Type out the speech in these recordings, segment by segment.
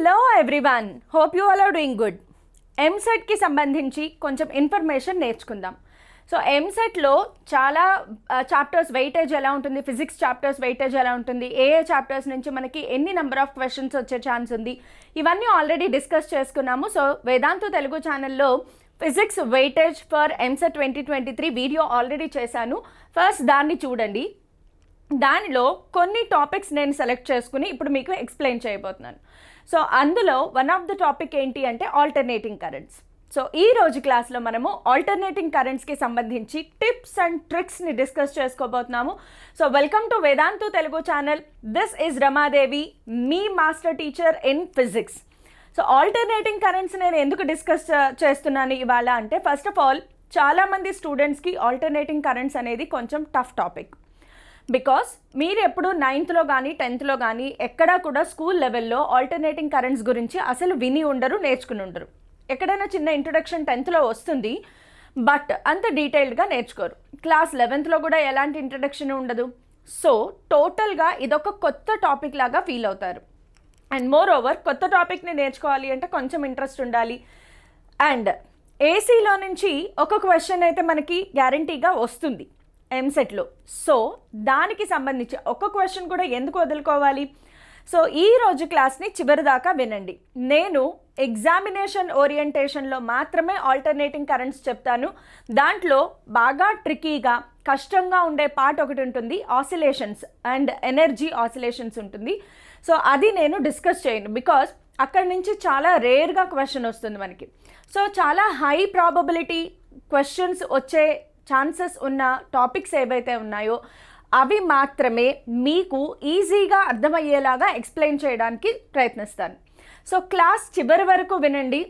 Hello everyone, hope you all are doing good. ఎంసెట్కి సంబంధించి కొంచెం ఇన్ఫర్మేషన్ నేర్చుకుందాం. సో ఎంసెట్లో చాలా చాప్టర్స్ వెయిటేజ్ ఎలా ఉంటుంది, ఫిజిక్స్ చాప్టర్స్ వెయిటేజ్ ఎలా ఉంటుంది, ఏ చాప్టర్స్ నుంచి మనకి ఎన్ని నెంబర్ ఆఫ్ క్వశ్చన్స్ వచ్చే ఛాన్స్ ఉంది, ఇవన్నీ ఆల్రెడీ డిస్కస్ చేసుకున్నాము. సో వేదాంతు తెలుగు ఛానల్లో physics weightage for EAMCET 2023 video already చేశాను. ఫస్ట్ దాన్ని చూడండి. దానిలో కొన్ని టాపిక్స్ నేను సెలెక్ట్ చేసుకుని ఇప్పుడు మీకు ఎక్స్ప్లెయిన్ చేయబోతున్నాను. సో అందులో వన్ ఆఫ్ ద టాపిక్ ఏంటి అంటే ఆల్టర్నేటింగ్ కరెంట్స్. సో ఈ రోజు క్లాస్లో మనము ఆల్టర్నేటింగ్ కరెంట్స్కి సంబంధించి టిప్స్ అండ్ ట్రిక్స్ని డిస్కస్ చేసుకోబోతున్నాము. So welcome to Vedantu Telugu channel. This is Ramadevi, మీ master teacher in physics. So alternating currents నేను ఎందుకు డిస్కస్ చేస్తున్నాను ఇవాళ అంటే, ఫస్ట్ ఆఫ్ ఆల్ చాలామంది స్టూడెంట్స్కి ఆల్టర్నేటింగ్ కరెంట్స్ అనేది కొంచెం టఫ్ టాపిక్. బికాస్ మీరు ఎప్పుడు 9th కానీ 10th కానీ ఎక్కడా కూడా స్కూల్ లెవెల్లో ఆల్టర్నేటింగ్ కరెంట్స్ గురించి అసలు విని ఉండరు, నేర్చుకుని ఉండరు. ఎక్కడైనా చిన్న ఇంట్రొడక్షన్ 10th వస్తుంది, బట్ అంత డీటెయిల్డ్గా నేర్చుకోరు. క్లాస్ 11th కూడా ఎలాంటి ఇంట్రొడక్షన్ ఉండదు. సో టోటల్గా ఇదొక కొత్త టాపిక్ లాగా ఫీల్ అవుతారు. అండ్ మోర్ ఓవర్ కొత్త టాపిక్ని నేర్చుకోవాలి అంటే కొంచెం ఇంట్రెస్ట్ ఉండాలి. అండ్ ఏసీలో నుంచి ఒక క్వశ్చన్ అయితే మనకి గ్యారంటీగా వస్తుంది ఎంసెట్లో. సో దానికి సంబంధించి ఒక క్వశ్చన్ కూడా ఎందుకు వదులుకోవాలి? సో ఈ రోజు క్లాస్ని చివరి దాకా వినండి. నేను ఎగ్జామినేషన్ ఓరియంటేషన్లో మాత్రమే ఆల్టర్నేటింగ్ కరెంట్స్ చెప్తాను. దాంట్లో బాగా ట్రికీగా కష్టంగా ఉండే పార్ట్ ఒకటి ఉంటుంది, ఆసిలేషన్స్ అండ్ ఎనర్జీ ఆసిలేషన్స్ ఉంటుంది. సో అది నేను డిస్కస్ చేయను, బికాస్ అక్కడి నుంచి చాలా రేర్గా క్వశ్చన్ వస్తుంది మనకి. సో చాలా హై ప్రాబబిలిటీ క్వశ్చన్స్ వచ్చే ఛాన్సెస్ ఉన్న టాపిక్స్ ఏవైతే ఉన్నాయో అవి మాత్రమే మీకు ఈజీగా అర్థమయ్యేలాగా ఎక్స్ప్లెయిన్ చేయడానికి ప్రయత్నిస్తాను. సో క్లాస్ చివరి వరకు వినండి.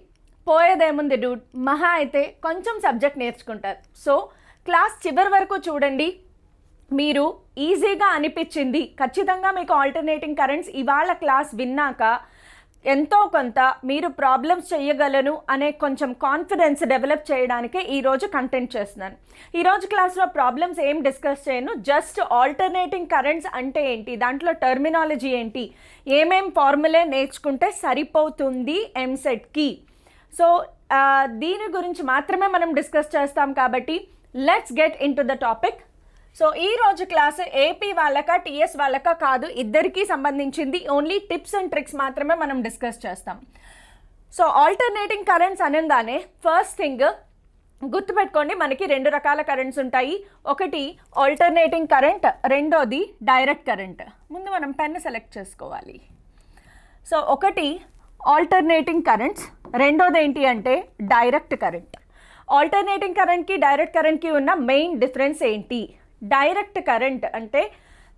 పోయేదేముంది డూడ్, మహా అయితే కొంచెం సబ్జెక్ట్ నేర్చుకుంటారు. సో క్లాస్ చివరి వరకు చూడండి. మీరు ఈజీగా అనిపించింది ఖచ్చితంగా మీకు ఆల్టర్నేటింగ్ కరెంట్స్ ఇవాళ క్లాస్ విన్నాక ఎంతో కొంత మీరు ప్రాబ్లమ్స్ చేయగలను అనే కొంచెం కాన్ఫిడెన్స్ డెవలప్ చేయడానికే ఈరోజు కంటెంట్ చేస్తున్నాను. ఈరోజు క్లాస్లో ప్రాబ్లమ్స్ ఏం డిస్కస్ చేయను, జస్ట్ ఆల్టర్నేటింగ్ కరెంట్స్ అంటే ఏంటి, దాంట్లో టర్మినాలజీ ఏంటి, ఏమేం ఫార్ములే నేర్చుకుంటే సరిపోతుంది ఎంసెట్కి. సో దీని గురించి మాత్రమే మనం డిస్కస్ చేస్తాం. కాబట్టి let's get in to the topic. So ఈరోజు క్లాస్ ఏపీ వాళ్ళక టీఎస్ వాళ్ళక కాదు, ఇద్దరికీ సంబంధించింది. ఓన్లీ టిప్స్ అండ్ ట్రిక్స్ మాత్రమే మనం డిస్కస్ చేస్తాం. సో ఆల్టర్నేటింగ్ కరెంట్స్ అనగానే ఫస్ట్ థింగ్ గుర్తుపెట్టుకోండి, మనకి 2 రకాల కరెంట్స్ ఉంటాయి. ఒకటి ఆల్టర్నేటింగ్ కరెంట్, రెండోది డైరెక్ట్ కరెంట్. ముందు మనం పెన్ సెలెక్ట్ చేసుకోవాలి. సో ఒకటి ఆల్టర్నేటింగ్ కరెంట్స్, రెండోది ఏంటి అంటే డైరెక్ట్ కరెంట్. ఆల్టర్నేటింగ్ కరెంట్కి డైరెక్ట్ కరెంట్కి ఉన్న మెయిన్ డిఫరెన్స్ ఏంటి? డైరెక్ట్ కరెంట్ అంటే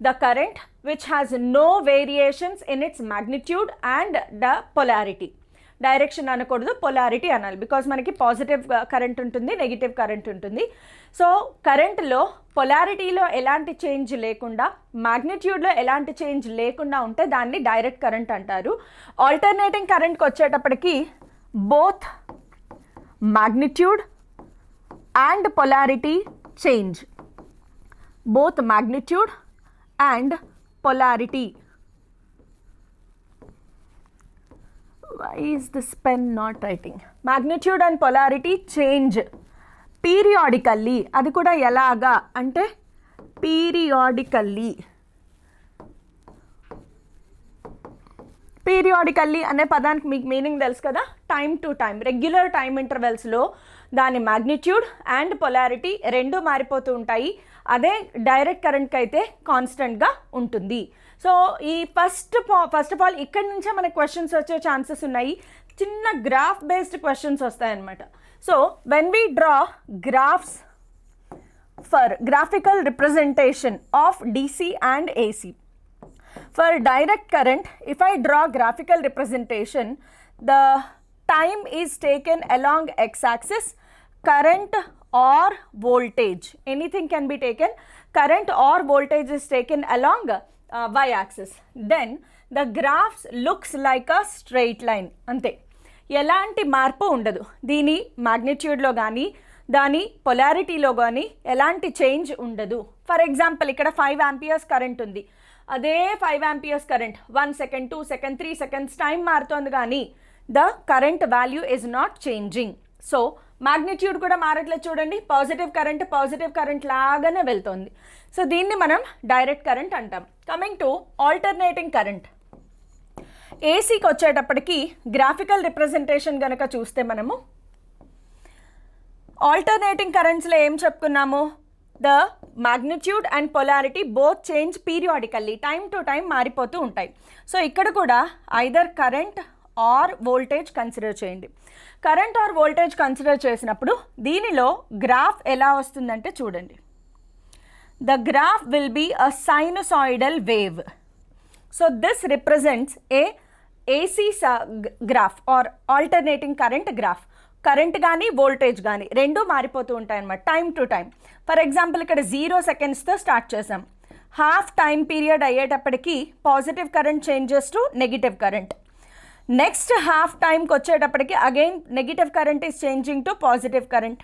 the current which has no variations in its magnitude and the polarity. Direction అనకూడదు, పొలారిటీ అనాలి. బికాజ్ మనకి పాజిటివ్ కరెంట్ ఉంటుంది, నెగిటివ్ కరెంట్ ఉంటుంది. సో కరెంట్లో పొలారిటీలో ఎలాంటి చేంజ్ లేకుండా, మ్యాగ్నిట్యూడ్లో ఎలాంటి చేంజ్ లేకుండా ఉంటే దాన్ని డైరెక్ట్ కరెంట్ అంటారు. ఆల్టర్నేటింగ్ కరెంట్కి వచ్చేటప్పటికి both magnitude and polarity change. both magnitude and polarity. Why is this pen not writing? Magnitude and polarity change periodically. అది కూడా ఎలాగా అంటే పీరియాడికల్లీ అనే పదానికి మీకు మీనింగ్ తెలుసు కదా, time to time, regular time ఇంటర్వెల్స్లో దాని మ్యాగ్నిట్యూడ్ అండ్ పొలారిటీ రెండు మారిపోతూ ఉంటాయి. అదే డైరెక్ట్ కరెంట్కి అయితే కాన్స్టెంట్గా ఉంటుంది. సో ఈ ఫస్ట్ ఆఫ్ ఆల్ ఇక్కడి నుంచే మనకి క్వశ్చన్స్ వచ్చే ఛాన్సెస్ ఉన్నాయి. చిన్న గ్రాఫ్ బేస్డ్ క్వశ్చన్స్ వస్తాయన్నమాట. So when we draw graphs for graphical representation of DC and AC. For direct current, if I draw graphical representation, the time is taken along x-axis, current or voltage, anything can be taken, current or voltage is taken along y-axis. Then the graphs looks like a straight line. ante elanti marpu undadu, dini magnitude lo gaani దాని పొలారిటీలో కానీ ఎలాంటి change ఉండదు. For example ఇక్కడ 5 amperes current ఉంది, అదే 5 amperes current 1 second 2 second 3 seconds time మారుతోంది కానీ the current value is not changing. So magnitude కూడా మారట్లేదు చూడండి, పాజిటివ్ కరెంట్ లాగానే వెళ్తుంది. సో దీన్ని మనం డైరెక్ట్ కరెంట్ అంటాం. Coming to alternating current. ఏసీకి వచ్చేటప్పటికి గ్రాఫికల్ రిప్రజెంటేషన్ కనుక చూస్తే మనము ఆల్టర్నేటింగ్ కరెంట్స్లో ఏం చెప్పుకున్నాము, the magnitude and polarity both change periodically, time to time మారిపోతూ ఉంటాయి. సో ఇక్కడ కూడా either current or voltage consider చేయండి. కరెంట్ ఆర్ వోల్టేజ్ కన్సిడర్ చేసినప్పుడు దీనిలో గ్రాఫ్ ఎలా వస్తుందంటే చూడండి, the graph will be a sinusoidal wave. So this represents a AC graph or alternating current graph. Current కానీ వోల్టేజ్ కానీ రెండూ మారిపోతూ ఉంటాయి అన్నమాట time to time. For example ఇక్కడ 0 సెకండ్స్తో స్టార్ట్ చేసాం, హాఫ్ టైం పీరియడ్ అయ్యేటప్పటికి positive current changes to negative current. Next half టైంకి వచ్చేటప్పటికి again negative current is changing to positive current.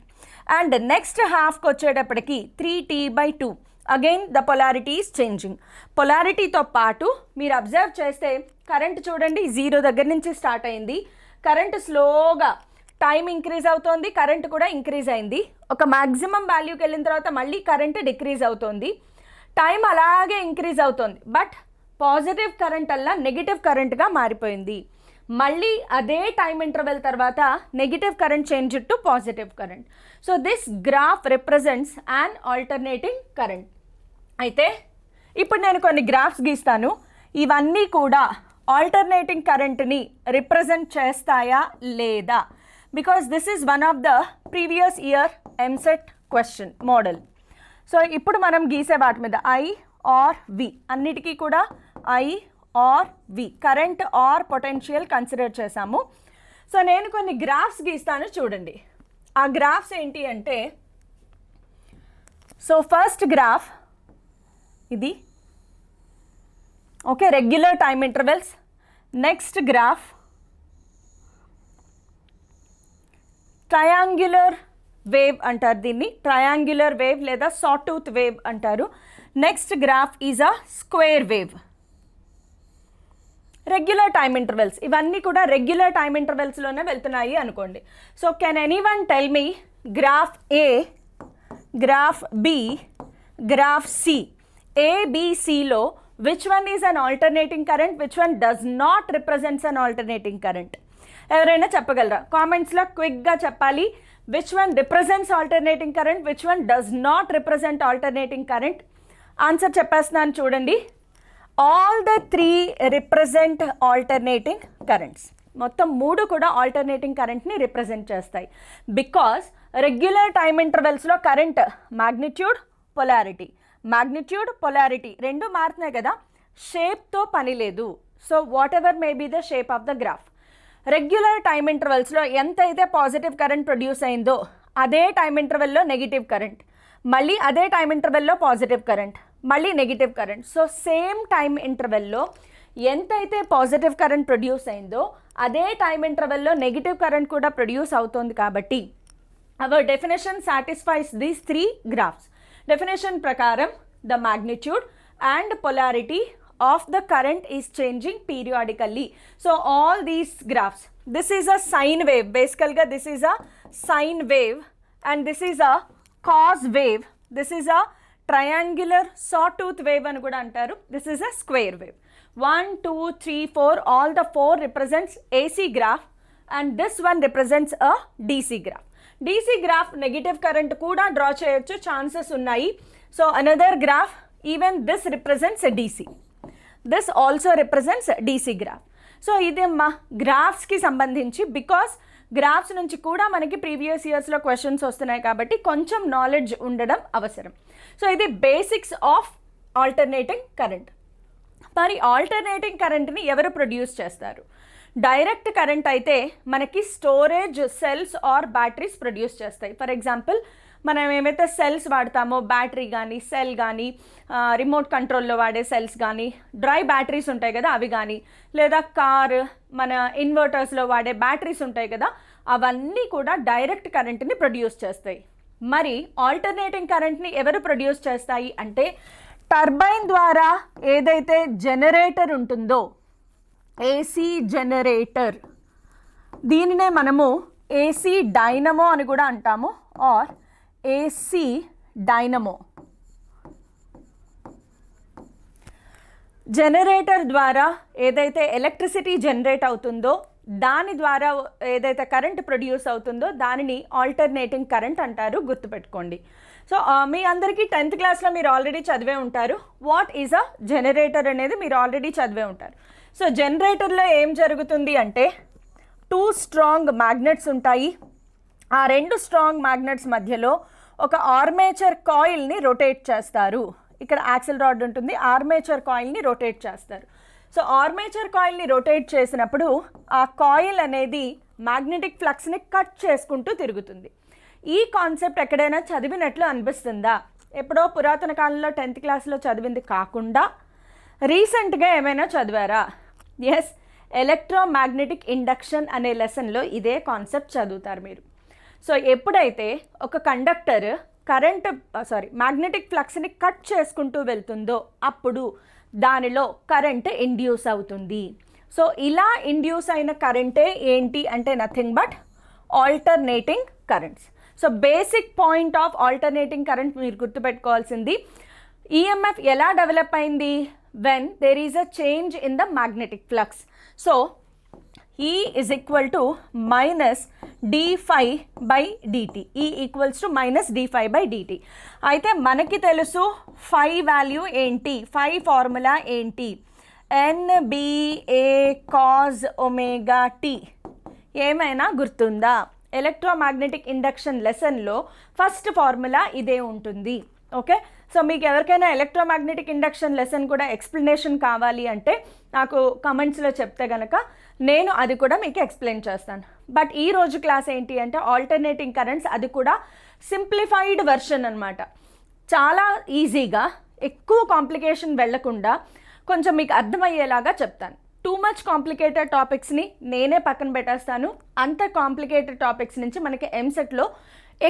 And next హాఫ్కి వచ్చేటప్పటికి 3t/2 again the polarity is changing. పొలారిటీతో పాటు మీరు అబ్జర్వ్ చేస్తే కరెంట్ చూడండి 0 దగ్గర నుంచి స్టార్ట్ అయింది, కరెంట్ స్లోగా టైం ఇంక్రీజ్ అవుతోంది, కరెంట్ కూడా ఇంక్రీజ్ అయింది. ఒక మ్యాక్సిమం వాల్యూకి వెళ్ళిన తర్వాత మళ్ళీ కరెంట్ డిక్రీజ్ అవుతోంది, టైం అలాగే ఇంక్రీజ్ అవుతోంది. బట్ పాజిటివ్ కరెంట్ అలా నెగిటివ్ కరెంట్గా మారిపోయింది. మళ్ళీ అదే టైం ఇంటర్వెల్ తర్వాత negative current change to positive current. So this graph represents an alternating current. అయితే ఇప్పుడు నేను కొన్ని గ్రాఫ్స్ గీస్తాను, ఇవన్నీ కూడా ఆల్టర్నేటింగ్ కరెంట్ని రిప్రజెంట్ చేస్తాయా లేదా, because this is one of the previous year EAMCET question model. So ఇప్పుడు మనం గీసే వాటి మీద ఐ ఆర్ వి, అన్నిటికీ కూడా I or V current or potential consider చేసాము. సో నేను కొన్ని గ్రాఫ్స్ గీస్తాను చూడండి. ఆ గ్రాఫ్స్ ఏంటి అంటే, సో ఫస్ట్ గ్రాఫ్ ఇది, okay, regular time intervals. Next graph triangular wave అంటారు దీన్ని, ట్రయాంగులర్ వేవ్ లేదా సాటూత్ వేవ్ అంటారు. Next graph is a square wave. Regular time intervals, ఇవన్నీ కూడా రెగ్యులర్ టైమ్ ఇంటర్వెల్స్లోనే వెళ్తున్నాయి అనుకోండి. So can anyone tell me graph A, graph B, graph C, ఏబిసిలో which one is an alternating current, which one does not represents an alternating current? ఎవరైనా చెప్పగలరా? కామెంట్స్లో క్విక్గా చెప్పాలి. Which one represents alternating current, which one does not represent alternating current? Answer చెప్పేస్తున్నాను చూడండి. All the 3 represent alternating currents. మొత్తం 3 కూడా alternating కరెంట్ని రిప్రజెంట్ చేస్తాయి. బికాస్ రెగ్యులర్ టైమ్ ఇంటర్వెల్స్లో కరెంట్ మ్యాగ్నిట్యూడ్ పొలారిటీ రెండు మారుతున్నాయి కదా, షేప్తో పని లేదు. So what ever may be the shape of the graph. Regular time ఇంటర్వెల్స్లో ఎంతైతే పాజిటివ్ కరెంట్ ప్రొడ్యూస్ అయిందో అదే టైమ్ ఇంటర్వెల్లో నెగిటివ్ కరెంట్, మళ్ళీ అదే టైమ్ ఇంటర్వెల్లో పాజిటివ్ కరెంట్, మళ్ళీ negative current. So same time ఇంటర్వెల్లో ఎంతైతే పాజిటివ్ కరెంట్ ప్రొడ్యూస్ అయిందో అదే టైమ్ ఇంటర్వెల్లో నెగిటివ్ కరెంట్ కూడా ప్రొడ్యూస్ అవుతుంది. కాబట్టి our definition satisfies these 3 graphs. Definition ప్రకారం the magnitude and polarity of the current is changing periodically. So all these graphs, this is a sine wave, basically this is a sine wave and this is a cos wave, this is a triangular sawtooth wave అని కూడా అంటారు, this is a square wave. 1 2 3 4 all the 4 represents AC graph and this one represents a DC graph. DC graph negative current కూడా draw చేయొచ్చు, chances ఉన్నాయి. So another graph, even this represents DC, this also represents DC graph. So ఇది మా గ్రాఫ్స్కి సంబంధించి, because graphs నుంచి కూడా మనకి previous ఇయర్స్లో క్వశ్చన్స్ వస్తున్నాయి కాబట్టి కొంచెం నాలెడ్జ్ ఉండడం అవసరం. సో ఇది బేసిక్స్ ఆఫ్ ఆల్టర్నేటింగ్ కరెంట్. మరి ఆల్టర్నేటింగ్ కరెంట్ని ఎవరు ప్రొడ్యూస్ చేస్తారు? డైరెక్ట్ కరెంట్ అయితే మనకి storage cells or batteries produce చేస్తాయి. ఫర్ ఎగ్జాంపుల్ మనం ఏమైతే సెల్స్ వాడతామో, బ్యాటరీ కానీ సెల్ కానీ, రిమోట్ కంట్రోల్లో వాడే సెల్స్ కానీ, డ్రై బ్యాటరీస్ ఉంటాయి కదా అవి కానీ, లేదా కార్ మన ఇన్వర్టర్స్లో వాడే బ్యాటరీస్ ఉంటాయి కదా, అవన్నీ కూడా డైరెక్ట్ కరెంట్ని ప్రొడ్యూస్ చేస్తాయి. మరి ఆల్టర్నేటింగ్ కరెంట్ని ఎవరు ప్రొడ్యూస్ చేస్తాయి అంటే టర్బైన్ ద్వారా ఏదైతే జనరేటర్ ఉంటుందో ఏసీ జనరేటర్, దీనినే మనము ఏసీ డైనమో అని కూడా అంటాము, ఆర్ ఏసీ డైనమో. జనరేటర్ ద్వారా ఏదైతే ఎలక్ట్రిసిటీ జనరేట్ అవుతుందో దాని ద్వారా ఏదైతే కరెంట్ ప్రొడ్యూస్ అవుతుందో దానిని ఆల్టర్నేటింగ్ కరెంట్ అంటారు, గుర్తుపెట్టుకోండి. సో మీ అందరికీ 10th క్లాస్లో మీరు ఆల్రెడీ చదివే ఉంటారు. వాట్ ఈజ్ అ జనరేటర్ అనేది మీరు ఆల్రెడీ చదివే ఉంటారు. సో జనరేటర్లో ఏం జరుగుతుంది అంటే 2 స్ట్రాంగ్ మ్యాగ్నెట్స్ ఉంటాయి. ఆ 2 స్ట్రాంగ్ మ్యాగ్నెట్స్ మధ్యలో ఒక ఆర్మేచర్ కాయిల్ని రొటేట్ చేస్తారు. ఇక్కడ యాక్సిల్ రాడ్ ఉంటుంది, ఆర్మేచర్ కాయిల్ని రొటేట్ చేస్తారు. సో ఆర్మేచర్ కాయిల్ని రొటేట్ చేసినప్పుడు ఆ కాయిల్ అనేది మ్యాగ్నెటిక్ ఫ్లక్స్ని కట్ చేసుకుంటూ తిరుగుతుంది. ఈ కాన్సెప్ట్ ఎక్కడైనా చదివినట్లు అనిపిస్తుందా? ఎప్పుడో పురాతన కాలంలో 10th క్లాస్లో చదివింది కాకుండా రీసెంట్గా ఏమైనా చదివారా? ఎస్, ఎలక్ట్రోమాగ్నెటిక్ ఇండక్షన్ అనే లెసన్లో ఇదే కాన్సెప్ట్ చదువుతారు మీరు. సో ఎప్పుడైతే ఒక కండక్టర్ మ్యాగ్నెటిక్ ఫ్లక్స్ని కట్ చేసుకుంటూ వెళ్తుందో అప్పుడు దానిలో కరెంట్ ఇండ్యూస్ అవుతుంది. సో ఇలా ఇండ్యూస్ అయిన కరెంటే ఏంటి అంటే nothing but alternating currents. So basic point of alternating current మీరు గుర్తుపెట్టుకోవాల్సింది, ఈఎంఎఫ్ ఎలా డెవలప్ అయింది? when there is a change in the magnetic flux. So E is equal to minus d phi by dt. E equals to minus d phi by dt. అయితే మనకి తెలుసు phi value ఏంటి, phi formula ఏంటి? NBA cos omega t. ఏమైనా గుర్తుందా? Electromagnetic induction లెసన్లో first formula ఇదే ఉంటుంది. ఓకే, సో మీకు ఎవరికైనా ఎలక్ట్రోమాగ్నెటిక్ ఇండక్షన్ లెసన్ కూడా ఎక్స్ప్లెనేషన్ కావాలి అంటే నాకు కమెంట్స్లో చెప్తే కనుక నేను అది కూడా మీకు ఎక్స్ప్లెయిన్ చేస్తాను. బట్ ఈ రోజు క్లాస్ ఏంటి అంటే ఆల్టర్నేటింగ్ కరెంట్స్, అది కూడా సింప్లిఫైడ్ వెర్షన్ అనమాట. చాలా ఈజీగా, ఎక్కువ కాంప్లికేషన్ వెళ్లకుండా కొంచెం మీకు అర్థమయ్యేలాగా చెప్తాను. టూ మచ్ కాంప్లికేటెడ్ టాపిక్స్ని నేనే పక్కన పెట్టేస్తాను. అంత కాంప్లికేటెడ్ టాపిక్స్ నుంచి మనకి ఎంసెట్లో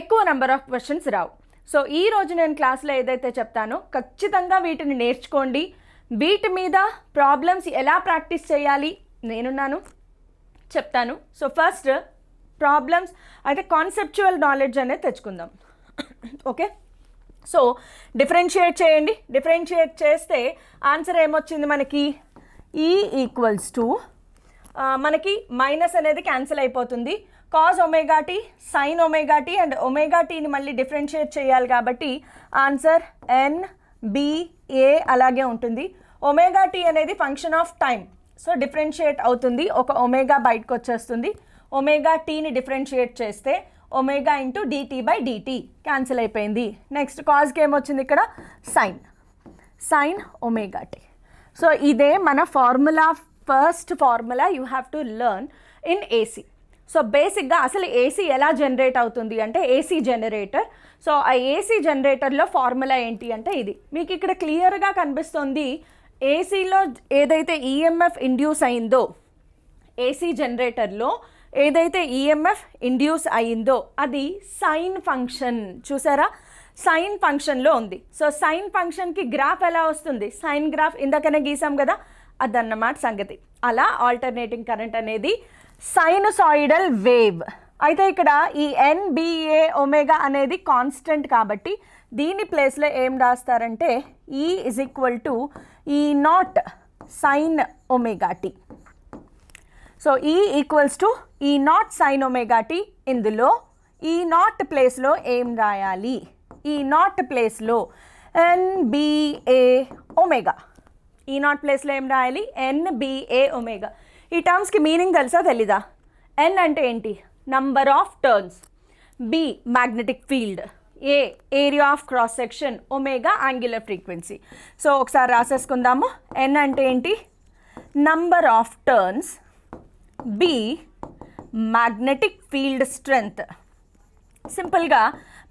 ఎక్కువ number of questions Rao. So ఈ రోజు నేను క్లాస్లో ఏదైతే చెప్తానో ఖచ్చితంగా వీటిని నేర్చుకోండి. వీటి మీద ప్రాబ్లమ్స్ ఎలా ప్రాక్టీస్ చేయాలి నేనున్నాను, చెప్తాను. సో ఫస్ట్ ప్రాబ్లమ్స్ అయితే కాన్సెప్చువల్ నాలెడ్జ్ అనేది తెచ్చుకుందాం. ఓకే, సో డిఫరెన్షియేట్ చేయండి. డిఫరెన్షియేట్ చేస్తే ఆన్సర్ ఏమొచ్చింది మనకి? ఈ ఈక్వల్స్ టు మనకి మైనస్ అనేది క్యాన్సిల్ అయిపోతుంది. Cos omega t, sine omega t and omega టీని మళ్ళీ డిఫరెన్షియేట్ చేయాలి కాబట్టి ఆన్సర్ NBA అలాగే ఉంటుంది. ఒమేగా టీ అనేది function of time, so differentiate అవుతుంది. ఒక ఒమేగా బయటకు వచ్చేస్తుంది. ఒమేగా టీని డిఫరెన్షియేట్ చేస్తే omega into dt by dt cancel అయిపోయింది. నెక్స్ట్ కాస్కి ఏమొచ్చింది ఇక్కడ? Sine omega t. సో ఇదే మన formula, first formula you have to learn in AC. So బేసిక్గా అసలు ఏసీ ఎలా జనరేట్ అవుతుంది అంటే ఏసీ జనరేటర్. సో ఆ ఏసీ జనరేటర్లో ఫార్ములా ఏంటి అంటే ఇది మీకు ఇక్కడ క్లియర్గా కనిపిస్తుంది. ఏసీలో ఏదైతే ఈఎంఎఫ్ ఇండ్యూస్ అయిందో, ఏసీ జనరేటర్లో ఏదైతే ఈఎంఎఫ్ ఇండ్యూస్ అయిందో అది సైన్ ఫంక్షన్. చూసారా, సైన్ ఫంక్షన్లో ఉంది. సో సైన్ ఫంక్షన్కి గ్రాఫ్ ఎలా వస్తుంది? సైన్ గ్రాఫ్ ఇందాకనే గీసాం కదా, అదన్నమాట సంగతి. అలా ఆల్టర్నేటింగ్ కరెంట్ అనేది సైనసాయిడల్ వేవ్. అయితే ఇక్కడ ఈ NBA ఒమేగా అనేది కాన్స్టెంట్ కాబట్టి దీని ప్లేస్లో ఏం రాస్తారంటే E is equal to E0 sin omega t. So E equals to E0 sin omega t. ఇందులో E0 ప్లేస్లో ఏం రాయాలి? E0 ప్లేస్లో NBA ఒమేగా. E0 ప్లేస్లో ఏం రాయాలి? NBA omega. ఈ టర్మ్స్కి మీనింగ్ తెలుసా తెలీదా? N అంటే ఏంటి? Number of turns. B magnetic field. A area of cross section. Omega angular frequency. So ఒకసారి రాసేసుకుందాము. N అంటే ఏంటి? Number of turns. B magnetic field strength. సింపుల్గా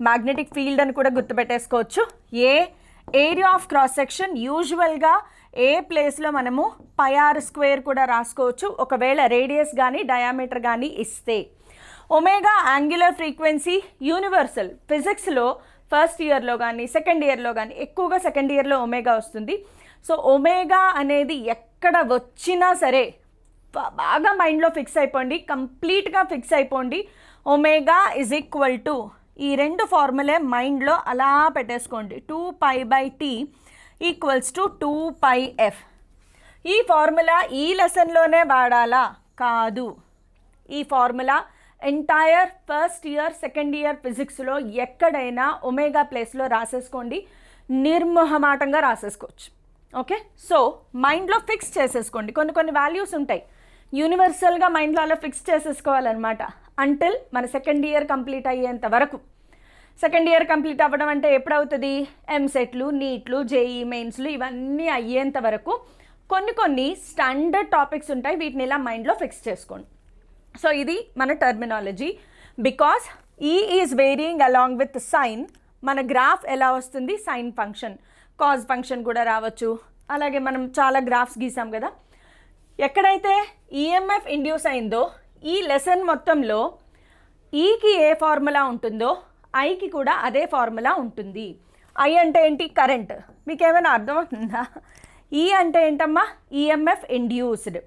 మ్యాగ్నెటిక్ ఫీల్డ్ అని కూడా గుర్తుపెట్టేసుకోవచ్చు. A area of cross section. యూజువల్గా ఏ ప్లేస్లో మనము πr² కూడా రాసుకోవచ్చు ఒకవేళ రేడియస్ కానీ డయామీటర్ కానీ ఇస్తే. Omega angular frequency universal. ఫిజిక్స్లో ఫస్ట్ ఇయర్లో కానీ సెకండ్ ఇయర్లో కానీ, ఎక్కువగా సెకండ్ ఇయర్లో ఒమేగా వస్తుంది. సో ఒమేగా అనేది ఎక్కడ వచ్చినా సరే బాగా మైండ్లో ఫిక్స్ అయిపోండి, కంప్లీట్గా ఫిక్స్ అయిపోండి. ఒమేగా ఈజ్ ఈక్వల్ టు ఈ రెండు ఫార్ములే మైండ్లో అలా పెట్టేసుకోండి. 2π/t equals to 2πf. ఈ ఫార్ములా ఈ లెసన్లోనే వాడాలా? కాదు. ఈ formula entire first year second year ఫిజిక్స్లో ఎక్కడైనా ఒమేగా ప్లేస్లో రాసేసుకోండి, నిర్మోహమాటంగా రాసేసుకోవచ్చు. ఓకే, సో మైండ్లో ఫిక్స్ చేసేసుకోండి. కొన్ని వాల్యూస్ ఉంటాయి, యూనివర్సల్గా మైండ్లో అలా ఫిక్స్ చేసేసుకోవాలన్నమాట అంటిల్ మన సెకండ్ ఇయర్ కంప్లీట్ అయ్యేంత వరకు. సెకండ్ ఇయర్ కంప్లీట్ అవ్వడం అంటే ఎప్పుడవుతుంది? ఎంసెట్లు, నీట్లు, జేఈ మెయిన్స్లు ఇవన్నీ అయ్యేంత వరకు కొన్ని స్టాండర్డ్ టాపిక్స్ ఉంటాయి, వీటిని ఇలా మైండ్లో ఫిక్స్ చేసుకోండి. సో ఇది మన terminology. Because E is varying along with sine, మన గ్రాఫ్ ఎలా వస్తుంది? సైన్ ఫంక్షన్, కాజ్ ఫంక్షన్ కూడా రావచ్చు. అలాగే మనం చాలా గ్రాఫ్స్ గీసాం కదా. ఎక్కడైతే ఈఎంఎఫ్ ఇండ్యూస్ అయిందో ఈ లెసన్ మొత్తంలో ఈకి ఏ ఫార్ములా ఉంటుందో ఐకి కూడా అదే ఫార్ములా ఉంటుంది. ఐ అంటే ఏంటి? కరెంట్. మీకు ఏమైనా అర్థమవుతుందా? ఈ అంటే ఏంటమ్మా? EMF induced.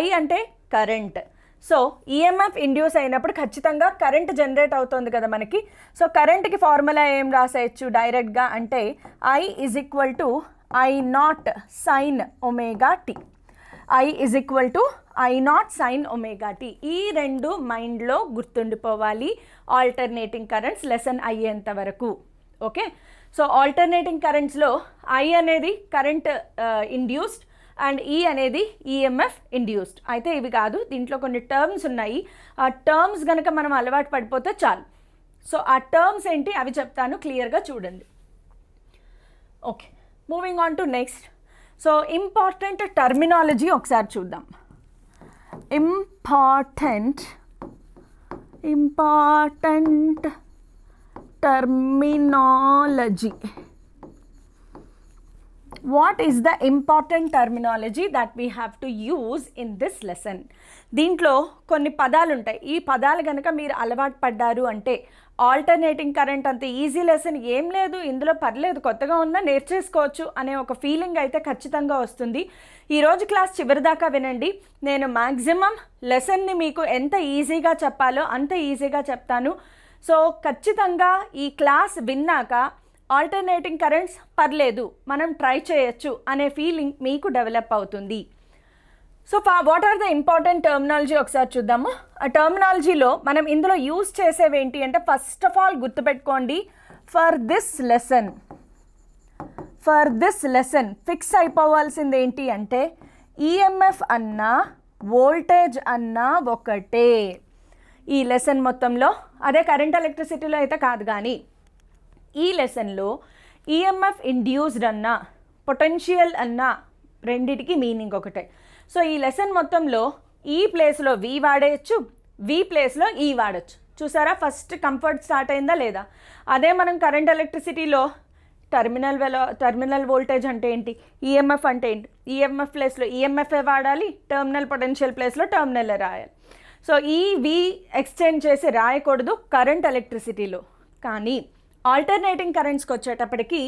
ఐ అంటే కరెంట్. సో ఈఎంఎఫ్ ఇండ్యూస్ అయినప్పుడు ఖచ్చితంగా కరెంట్ జనరేట్ అవుతుంది కదా మనకి. సో కరెంట్కి ఫార్ములా ఏం రాసేయచ్చు డైరెక్ట్గా అంటే I is equal to I0 sin omega t. I is equal to I0 sin omega t. ఈ రెండు మైండ్లో గుర్తుండిపోవాలి ఆల్టర్నేటింగ్ కరెంట్స్ లెసన్ అయ్యేంత వరకు. ఓకే, సో ఆల్టర్నేటింగ్ కరెంట్స్లో ఐ అనేది కరెంట్ ఇండ్యూస్డ్ అండ్ ఈ అనేది ఈఎంఎఫ్ ఇండ్యూస్డ్. అయితే ఇవి కాదు, దీంట్లో కొన్ని టర్మ్స్ ఉన్నాయి. ఆ టర్మ్స్ కనుక మనం అలవాటు పడిపోతే చాలు. సో ఆ టర్మ్స్ ఏంటి అవి చెప్తాను, క్లియర్గా చూడండి. Okay, moving on to next. So important terminology ఒకసారి చూద్దాం. Important terminology. What is the important terminology that we have to use in this lesson? దీంట్లో కొన్ని పదాలు ఉంటాయి. ఈ పదాలు కనుక మీరు అలవాటు పడ్డారు అంటే ఆల్టర్నేటింగ్ కరెంట్ అంత ఈజీ లెసన్ ఏం లేదు, ఇందులో పర్లేదు, కొత్తగా ఉన్నా నేర్చేసుకోవచ్చు అనే ఒక ఫీలింగ్ అయితే ఖచ్చితంగా వస్తుంది. ఈరోజు క్లాస్ చివరిదాకా వినండి. నేను మ్యాక్సిమం లెసన్ని మీకు ఎంత ఈజీగా చెప్పాలో అంత ఈజీగా చెప్తాను. సో ఖచ్చితంగా ఈ క్లాస్ విన్నాక ఆల్టర్నేటింగ్ కరెంట్స్ పర్లేదు, మనం ట్రై చేయొచ్చు అనే ఫీలింగ్ మీకు డెవలప్ అవుతుంది. So what are the important terminology ఒకసారి చూద్దాము. ఆ టర్మినాలజీలో మనం ఇందులో యూజ్ చేసేవి ఏంటి అంటే ఫస్ట్ ఆఫ్ ఆల్ గుర్తుపెట్టుకోండి, ఫర్ దిస్ లెసన్ ఫిక్స్ అయిపోవాల్సింది ఏంటి అంటే ఈఎంఎఫ్ అన్నా వోల్టేజ్ అన్నా ఒకటే. ఈ లెసన్ మొత్తంలో, అదే కరెంట్ ఎలక్ట్రిసిటీలో అయితే కాదు, కానీ ఈ లెసన్లో ఈఎంఎఫ్ ఇండ్యూస్డ్ అన్నా పొటెన్షియల్ అన్నా రెండిటికి మీనింగ్ ఒకటే. సో ఈ లెసన్ మొత్తంలో ఈ ప్లేస్లో వి వాడేయచ్చు, వి ప్లేస్లో ఈ వాడచ్చు. చూసారా, కంఫర్ట్ స్టార్ట్ అయిందా లేదా? అదే మనం కరెంట్ ఎలక్ట్రిసిటీలో టర్మినల్ వోల్టేజ్ అంటే ఏంటి, ఈఎంఎఫ్ అంటే ఏంటి, ఈఎంఎఫ్ ప్లేస్లో ఈఎంఎఫ్ఏ వాడాలి, టర్మినల్ పొటెన్షియల్ ప్లేస్లో టర్మినల్ రాయాలి. సో ఈ వి ఎక్స్చేంజ్ చేసి రాయకూడదు కరెంట్ ఎలక్ట్రిసిటీలో. కానీ ఆల్టర్నేటింగ్ కరెంట్స్కి వచ్చేటప్పటికి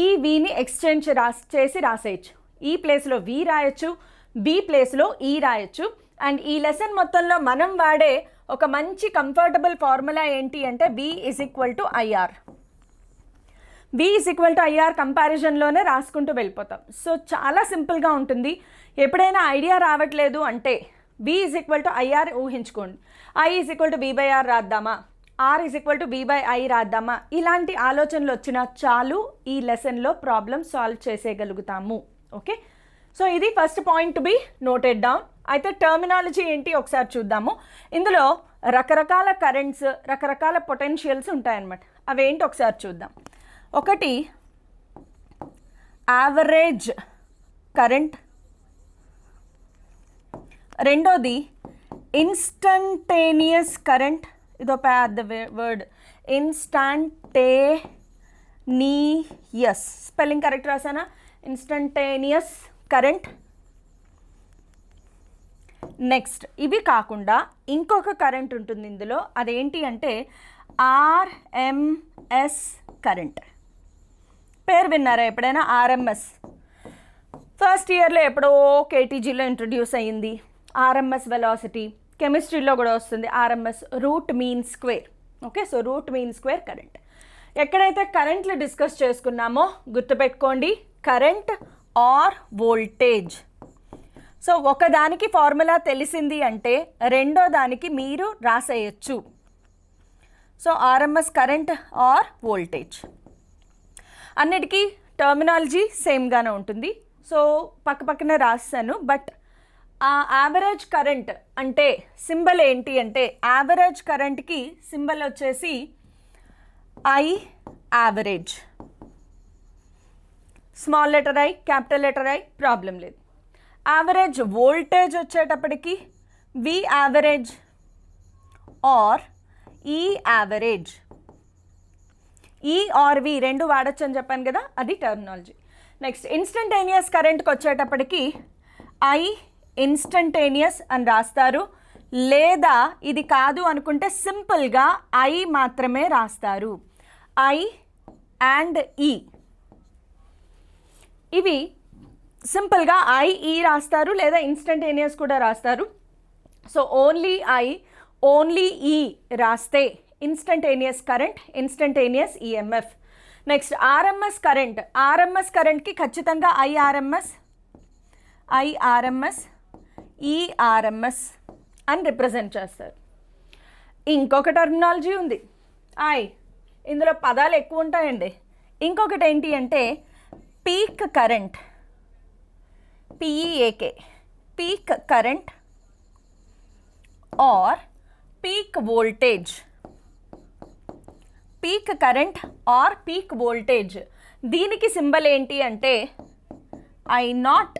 ఈ విని ఎక్స్చేంజ్ చేసి రాసేయచ్చు. ఈ ప్లేస్లో వి రాయొచ్చు, బి ప్లేస్లో ఈ రాయొచ్చు. అండ్ ఈ లెసన్ మొత్తంలో మనం వాడే ఒక మంచి కంఫర్టబుల్ ఫార్ములా ఏంటి అంటే V is equal to IR. V is equal to IR కంపారిజన్లోనే రాసుకుంటూ వెళ్ళిపోతాం. సో చాలా సింపుల్గా ఉంటుంది. ఎప్పుడైనా ఐడియా రావట్లేదు అంటే V is equal to IR ఊహించుకోండి. I is equal to V by R రాద్దామా, R is equal to V by I రాద్దామా, ఇలాంటి ఆలోచనలు వచ్చినా చాలు, ఈ లెసన్లో ప్రాబ్లమ్ సాల్వ్ చేసేయగలుగుతాము. ఓకే, సో ఇది first point to be noted down. అయితే టర్మినాలజీ ఏంటి ఒకసారి చూద్దాము. ఇందులో రకరకాల కరెంట్స్, రకరకాల పొటెన్షియల్స్ ఉంటాయన్నమాట. అవేంటి ఒకసారి చూద్దాం. ఒకటి యావరేజ్ కరెంట్, రెండోది ఇన్స్టంటేనియస్ కరెంట్. ఇదో పెద్ద వర్డ్, ఇన్స్టంటేనియస్, స్పెల్లింగ్ కరెక్ట్ రాసానా? Instantaneous current. నెక్స్ట్ ఇవి కాకుండా ఇంకొక కరెంట్ ఉంటుంది ఇందులో, అదేంటి అంటే ఆర్ఎంఎస్ కరెంట్. పేరు విన్నారా ఎప్పుడైనా? ఆర్ఎంఎస్ ఫస్ట్ ఇయర్లో ఎప్పుడో కేటీజీలో ఇంట్రడ్యూస్ అయ్యింది. ఆర్ఎంఎస్ వెలాసిటీ, కెమిస్ట్రీలో కూడా వస్తుంది RMS, root mean square. Okay, so root mean square current. ఎక్కడైతే కరెంట్లు డిస్కస్ చేసుకున్నామో గుర్తుపెట్టుకోండి, కరెంట్ ఆర్ వోల్టేజ్. సో ఒకదానికి ఫార్ములా తెలిసింది అంటే రెండో దానికి మీరు రాసేయచ్చు. So RMS current or voltage. అన్నిటికీ టర్మినాలజీ సేమ్గానే ఉంటుంది. సో పక్కనే రాస్తాను. బట్ ఆ యావరేజ్ కరెంట్ అంటే సింబల్ ఏంటి అంటే, యావరేజ్ కరెంట్కి సింబల్ వచ్చేసి I average. Small letter I, capital letter I, problem లేదు. యావరేజ్ వోల్టేజ్ వచ్చేటప్పటికి వి యావరేజ్ ఆర్ ఈ యావరేజ్. ఈ ఆర్ వి రెండు వాడచ్చు అని చెప్పాను కదా, అది టర్మినాలజీ. నెక్స్ట్ ఇన్స్టంటేనియస్ కరెంట్కి వచ్చేటప్పటికి ఐ ఇన్స్టంటేనియస్ అని రాస్తారు, లేదా ఇది కాదు అనుకుంటే సింపుల్గా ఐ మాత్రమే రాస్తారు. ఐ అండ్ ఈ, ఇవి సింపుల్గా ఐఈ రాస్తారు, లేదా ఇన్స్టంటేనియస్ కూడా రాస్తారు. So only I, only E రాస్తే instantaneous current, instantaneous EMF. Next RMS current. RMS కరెంట్కి ఖచ్చితంగా ఐఆర్ఎంఎస్, ఐఆర్ఎంఎస్, ఈఆర్ఎంఎస్ అని రిప్రజెంట్ చేస్తారు. ఇంకొక టర్మినాలజీ ఉంది ఐ, ఇందులో పదాలు ఎక్కువ ఉంటాయండి. ఇంకొకటి ఏంటి అంటే peak current, P E A K, peak current or peak voltage. Peak current or peak voltage, దీనికి సింబల్ ఏంటి అంటే I naught,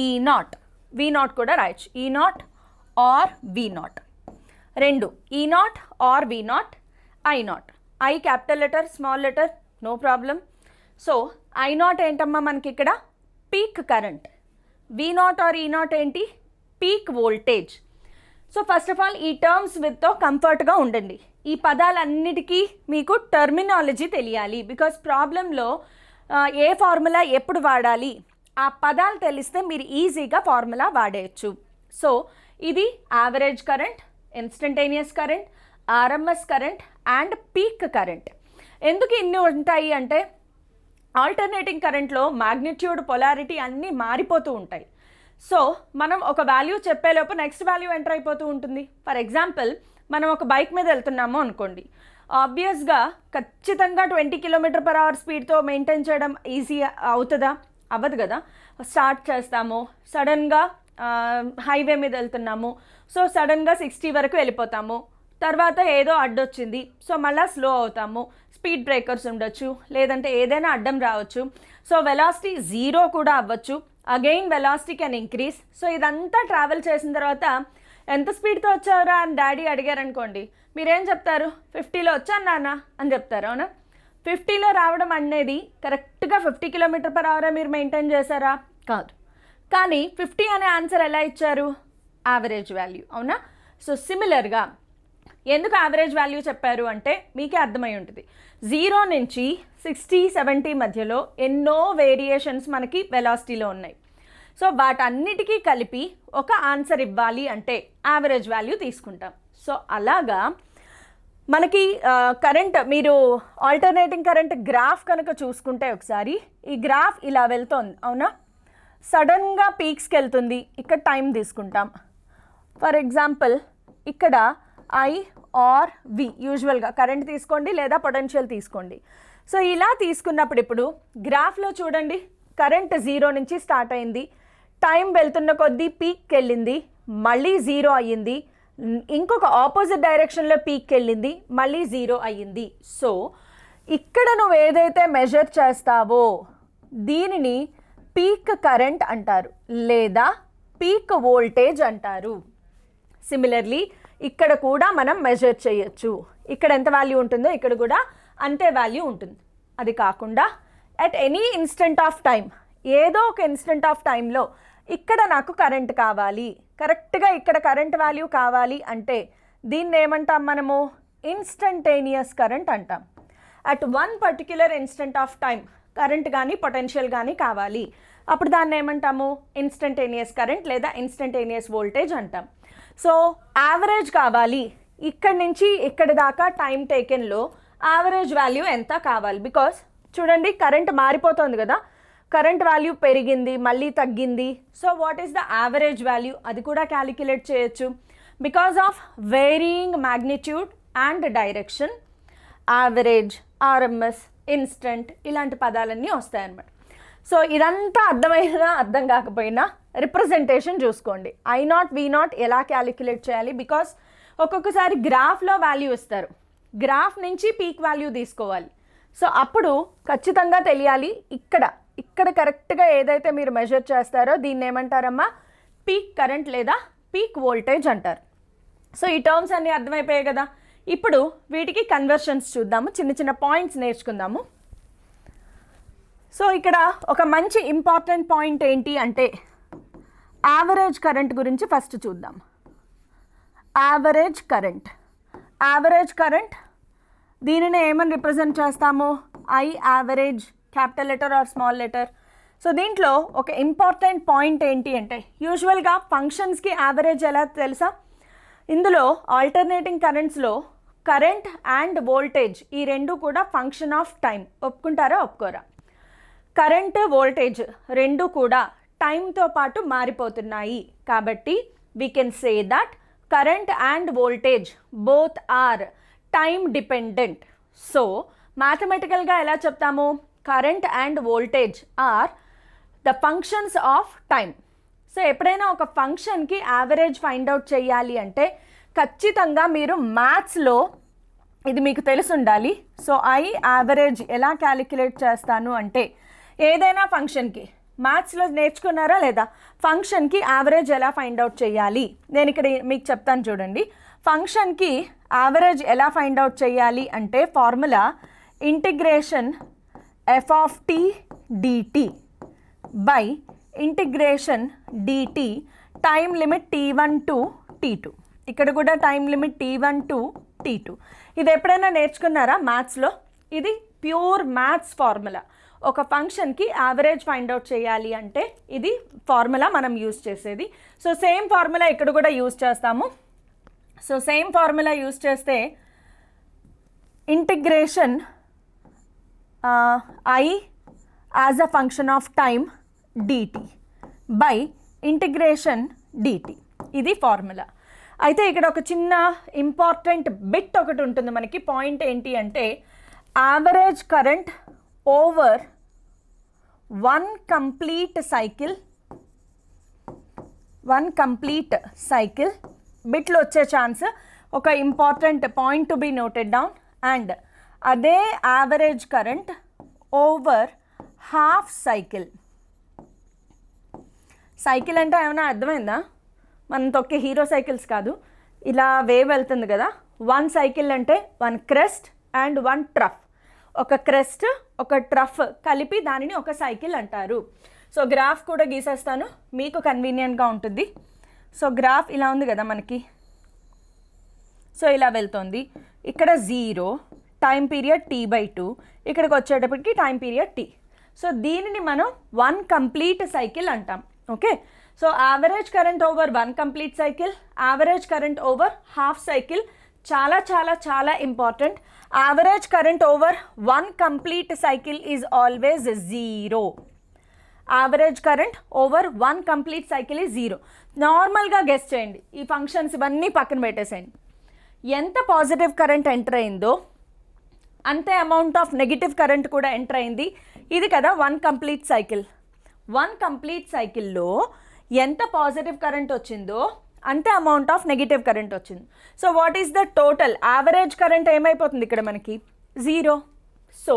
E naught, V naught కూడా రాయొచ్చు. E naught or V naught, రెండు, E naught or V naught, I naught. I capital letter, small letter, no problem. So I naught ఏంటమ్మా మనకి ఇక్కడ peak current, V naught or E naught ఏంటి peak voltage. So first of all ఈ terms విత్తో కంఫర్ట్గా ఉండండి. ఈ పదాలన్నిటికీ మీకు terminology తెలియాలి. బికాస్ ప్రాబ్లంలో ఏ ఫార్ములా ఎప్పుడు వాడాలి ఆ పదాలు తెలిస్తే మీరు ఈజీగా ఫార్ములా వాడేయచ్చు. సో ఇది average current, instantaneous current, RMS current and peak current. ఎందుకు ఇన్ని ఉంటాయి అంటే ఆల్టర్నేటింగ్ కరెంట్లో మ్యాగ్నిట్యూడ్, పొలారిటీ అన్నీ మారిపోతూ ఉంటాయి. సో మనం ఒక వాల్యూ చెప్పేలోపు నెక్స్ట్ వాల్యూ ఎంటర్ అయిపోతూ ఉంటుంది. ఫర్ ఎగ్జాంపుల్ మనం ఒక బైక్ మీద వెళ్తున్నాము అనుకోండి, ఆబ్వియస్గా ఖచ్చితంగా 20 km/h స్పీడ్తో మెయింటైన్ చేయడం ఈజీ అవుతుందా? అవ్వదు కదా. స్టార్ట్ చేస్తాము, సడన్గా హైవే మీద వెళ్తున్నాము, సో సడన్గా 60 వరకు వెళ్ళిపోతాము. తర్వాత ఏదో అడ్డొచ్చింది, సో మళ్ళీ స్లో అవుతాము. స్పీడ్ బ్రేకర్స్ ఉండొచ్చు, లేదంటే ఏదైనా అడ్డం రావచ్చు. సో వెలాసిటీ 0 కూడా అవ్వచ్చు. Again velocity can increase. So ఇదంతా ట్రావెల్ చేసిన తర్వాత ఎంత స్పీడ్తో వచ్చావురా అని డాడీ అడిగారు అనుకోండి, మీరేం చెప్తారు? 50లో వచ్చాను నాన్న అని చెప్తారు, అవునా? 50లో రావడం అనేది కరెక్ట్గా 50 km/h మీరు మెయింటైన్ చేశారా? కాదు. కానీ 50 అనే ఆన్సర్ ఎలా ఇచ్చారు? యావరేజ్ వాల్యూ, అవునా? సో సిమిలర్గా ఎందుకు యావరేజ్ వాల్యూ చెప్పారు అంటే మీకే అర్థమై ఉంటుంది. 0 నుంచి 60-70 మధ్యలో ఎన్నో వేరియేషన్స్ మనకి వెలాసిటీలో ఉన్నాయి. సో వాటన్నిటికీ కలిపి ఒక ఆన్సర్ ఇవ్వాలి అంటే యావరేజ్ వాల్యూ తీసుకుంటాం. సో అలాగా మనకి కరెంట్, మీరు ఆల్టర్నేటింగ్ కరెంట్ గ్రాఫ్ కనుక చూసుకుంటే ఒకసారి ఈ గ్రాఫ్ ఇలా వెళ్తోంది, అవునా? సడన్గా పీక్స్కి వెళ్తుంది, ఇక్కడ టైం తీసుకుంటాం. ఫర్ ఎగ్జాంపుల్ ఇక్కడ ఐ ఆర్ వి, యూజువల్గా కరెంట్ తీసుకోండి లేదా పొటెన్షియల్ తీసుకోండి. సో ఇలా తీసుకున్నప్పుడు ఇప్పుడు గ్రాఫ్లో చూడండి, కరెంట్ 0 నుంచి స్టార్ట్ అయింది, టైం వెళ్తున్న కొద్దీ పీక్కి వెళ్ళింది, మళ్ళీ 0 అయ్యింది, ఇంకొక ఆపోజిట్ డైరెక్షన్లో పీక్కి వెళ్ళింది, మళ్ళీ 0 అయ్యింది. సో ఇక్కడ నువ్వు ఏదైతే మెజర్ చేస్తావో దీనిని పీక్ కరెంట్ అంటారు, లేదా పీక్ వోల్టేజ్ అంటారు. సిమిలర్లీ ఇక్కడ కూడా మనం మెజర్ చేయొచ్చు. ఇక్కడ ఎంత వాల్యూ ఉంటుందో ఇక్కడ కూడా అంతే వాల్యూ ఉంటుంది. అది కాకుండా at any instant of time, ఏదో ఒక ఇన్స్టెంట్ ఆఫ్ టైంలో ఇక్కడ నాకు కరెంట్ కావాలి, కరెక్ట్గా ఇక్కడ కరెంట్ వాల్యూ కావాలి అంటే దీన్ని ఏమంటాం మనము? ఇన్స్టంటేనియస్ కరెంట్ అంటాం. At one particular instant of time current కానీ పొటెన్షియల్ కానీ కావాలి, అప్పుడు దాన్ని ఏమంటాము? ఇన్స్టంటేనియస్ కరెంట్ లేదా ఇన్స్టంటేనియస్ వోల్టేజ్ అంటాం. సో యావరేజ్ కావాలి, ఇక్కడి నుంచి ఇక్కడి దాకా టైం టేకెన్లో యావరేజ్ వాల్యూ ఎంత కావాలి? బికాస్ చూడండి కరెంట్ మారిపోతుంది కదా, కరెంట్ వాల్యూ పెరిగింది మళ్ళీ తగ్గింది. So what is the average value? అది కూడా క్యాలిక్యులేట్ చేయొచ్చు. Because of varying magnitude and direction average, RMS, instant ఇలాంటి పదాలన్నీ వస్తాయన్నమాట. సో ఇదంతా అర్థమైనా అర్థం కాకపోయినా రిప్రజెంటేషన్ చూసుకోండి. I0 V0 ఎలా క్యాలిక్యులేట్ చేయాలి? బికాస్ ఒక్కొక్కసారి గ్రాఫ్లో వాల్యూ ఇస్తారు, గ్రాఫ్ నుంచి పీక్ వాల్యూ తీసుకోవాలి. సో అప్పుడు ఖచ్చితంగా తెలియాలి ఇక్కడ కరెక్ట్గా ఏదైతే మీరు మెజర్ చేస్తారో దీన్ని ఏమంటారమ్మా? పీక్ కరెంట్ లేదా పీక్ వోల్టేజ్ అంటారు. సో ఈ టర్మ్స్ అన్నీ అర్థమైపోయాయి కదా. ఇప్పుడు వీటికి కన్వర్షన్స్ చూద్దాము, చిన్న చిన్న పాయింట్స్ నేర్చుకుందాము. సో ఇక్కడ ఒక మంచి ఇంపార్టెంట్ పాయింట్ ఏంటి అంటే యావరేజ్ కరెంట్ గురించి ఫస్ట్ చూద్దాం. యావరేజ్ కరెంట్ దీనిని ఏమని రిప్రజెంట్ చేస్తాము? I average, capital letter or small letter. So దీంట్లో ఒక ఇంపార్టెంట్ పాయింట్ ఏంటి అంటే యూజువల్గా ఫంక్షన్స్కి యావరేజ్ ఎలా తెలుసా? ఇందులో ఆల్టర్నేటింగ్ కరెంట్స్లో కరెంట్ అండ్ వోల్టేజ్ ఈ రెండు కూడా ఫంక్షన్ ఆఫ్ టైం. ఒప్పుకుంటారా ఒప్పుకోరా? కరెంట్ వోల్టేజ్ రెండు కూడా టైంతో పాటు మారిపోతున్నాయి కాబట్టి we can say that current and voltage both are time dependent. So మ్యాథమెటికల్గా ఎలా చెప్తాము? Current and voltage are the functions of time. So ఎప్పుడైనా ఒక ఫంక్షన్కి యావరేజ్ ఫైండ్ అవుట్ చేయాలి అంటే ఖచ్చితంగా మీరు మ్యాథ్స్లో ఇది మీకు తెలిసి ఉండాలి. సో ఐ యావరేజ్ ఎలా క్యాలిక్యులేట్ చేస్తాను అంటే ఏదైనా ఫంక్షన్కి మ్యాథ్స్లో నేర్చుకున్నారా లేదా? ఫంక్షన్కి యావరేజ్ ఎలా ఫైండ్ అవుట్ చేయాలి నేను ఇక్కడ మీకు చెప్తాను చూడండి. ఫంక్షన్కి యావరేజ్ ఎలా ఫైండ్ అవుట్ చేయాలి అంటే formula integration f of t dt by integration dt time limit t1 to t2. ఇక్కడ కూడా time limit t1 to t2. ఇది ఎప్పుడైనా నేర్చుకున్నారా మ్యాథ్స్లో? ఇది ప్యూర్ మ్యాథ్స్ ఫార్ములా. ఒక ఫంక్షన్కి యావరేజ్ ఫైండ్ అవుట్ చేయాలి అంటే ఇది ఫార్ములా మనం యూజ్ చేసేది. సో సేమ్ ఫార్ములా ఇక్కడ కూడా యూజ్ చేస్తాము. సో సేమ్ ఫార్ములా యూజ్ చేస్తే integration I as a function of time dt by integration dt, ఇది ఫార్ములా. అయితే ఇక్కడ ఒక చిన్న ఇంపార్టెంట్ బిట్ ఒకటి ఉంటుంది మనకి. పాయింట్ ఏంటి అంటే average current over one complete cycle బిట్లో వచ్చే ఛాన్స్. ఒక important point to be noted down. And అదే average current over half cycle అంటే ఏమైనా అర్థమైందా? మనం తొక్కే హీరో సైకిల్స్ కాదు, ఇలా వేవ్ వెళ్తుంది కదా. వన్ సైకిల్ అంటే one crest and one trough. ఒక క్రెస్ట్ ఒక ట్రఫ్ కలిపి దానిని ఒక సైకిల్ అంటారు. సో గ్రాఫ్ కూడా గీసేస్తాను మీకు కన్వీనియంట్గా ఉంటుంది. సో గ్రాఫ్ ఇలా ఉంది కదా మనకి. సో ఇలా వెళ్తుంది. ఇక్కడ 0 టైం పీరియడ్ t/2, ఇక్కడికి వచ్చేటప్పటికి టైం పీరియడ్ t. సో దీనిని మనం వన్ కంప్లీట్ సైకిల్ అంటాం. Okay, so average current over one complete cycle, average current over half cycle చాలా చాలా చాలా important. Average current over one complete cycle is always 0. Average current over one complete cycle is 0. నార్మల్గా guess చేయండి, ఈ functions ఇవన్నీ పక్కన పెట్టేసేయండి. ఎంత పాజిటివ్ కరెంట్ ఎంటర్ అయిందో అంతే అమౌంట్ ఆఫ్ నెగిటివ్ కరెంట్ కూడా ఎంటర్ అయింది. ఇది కదా one complete cycle. One complete సైకిల్లో ఎంత పాజిటివ్ కరెంట్ వచ్చిందో అంతే అమౌంట్ ఆఫ్ నెగిటివ్ కరెంట్ వచ్చింది. So what is the total? Average current ఏమైపోతుంది ఇక్కడ మనకి? 0. So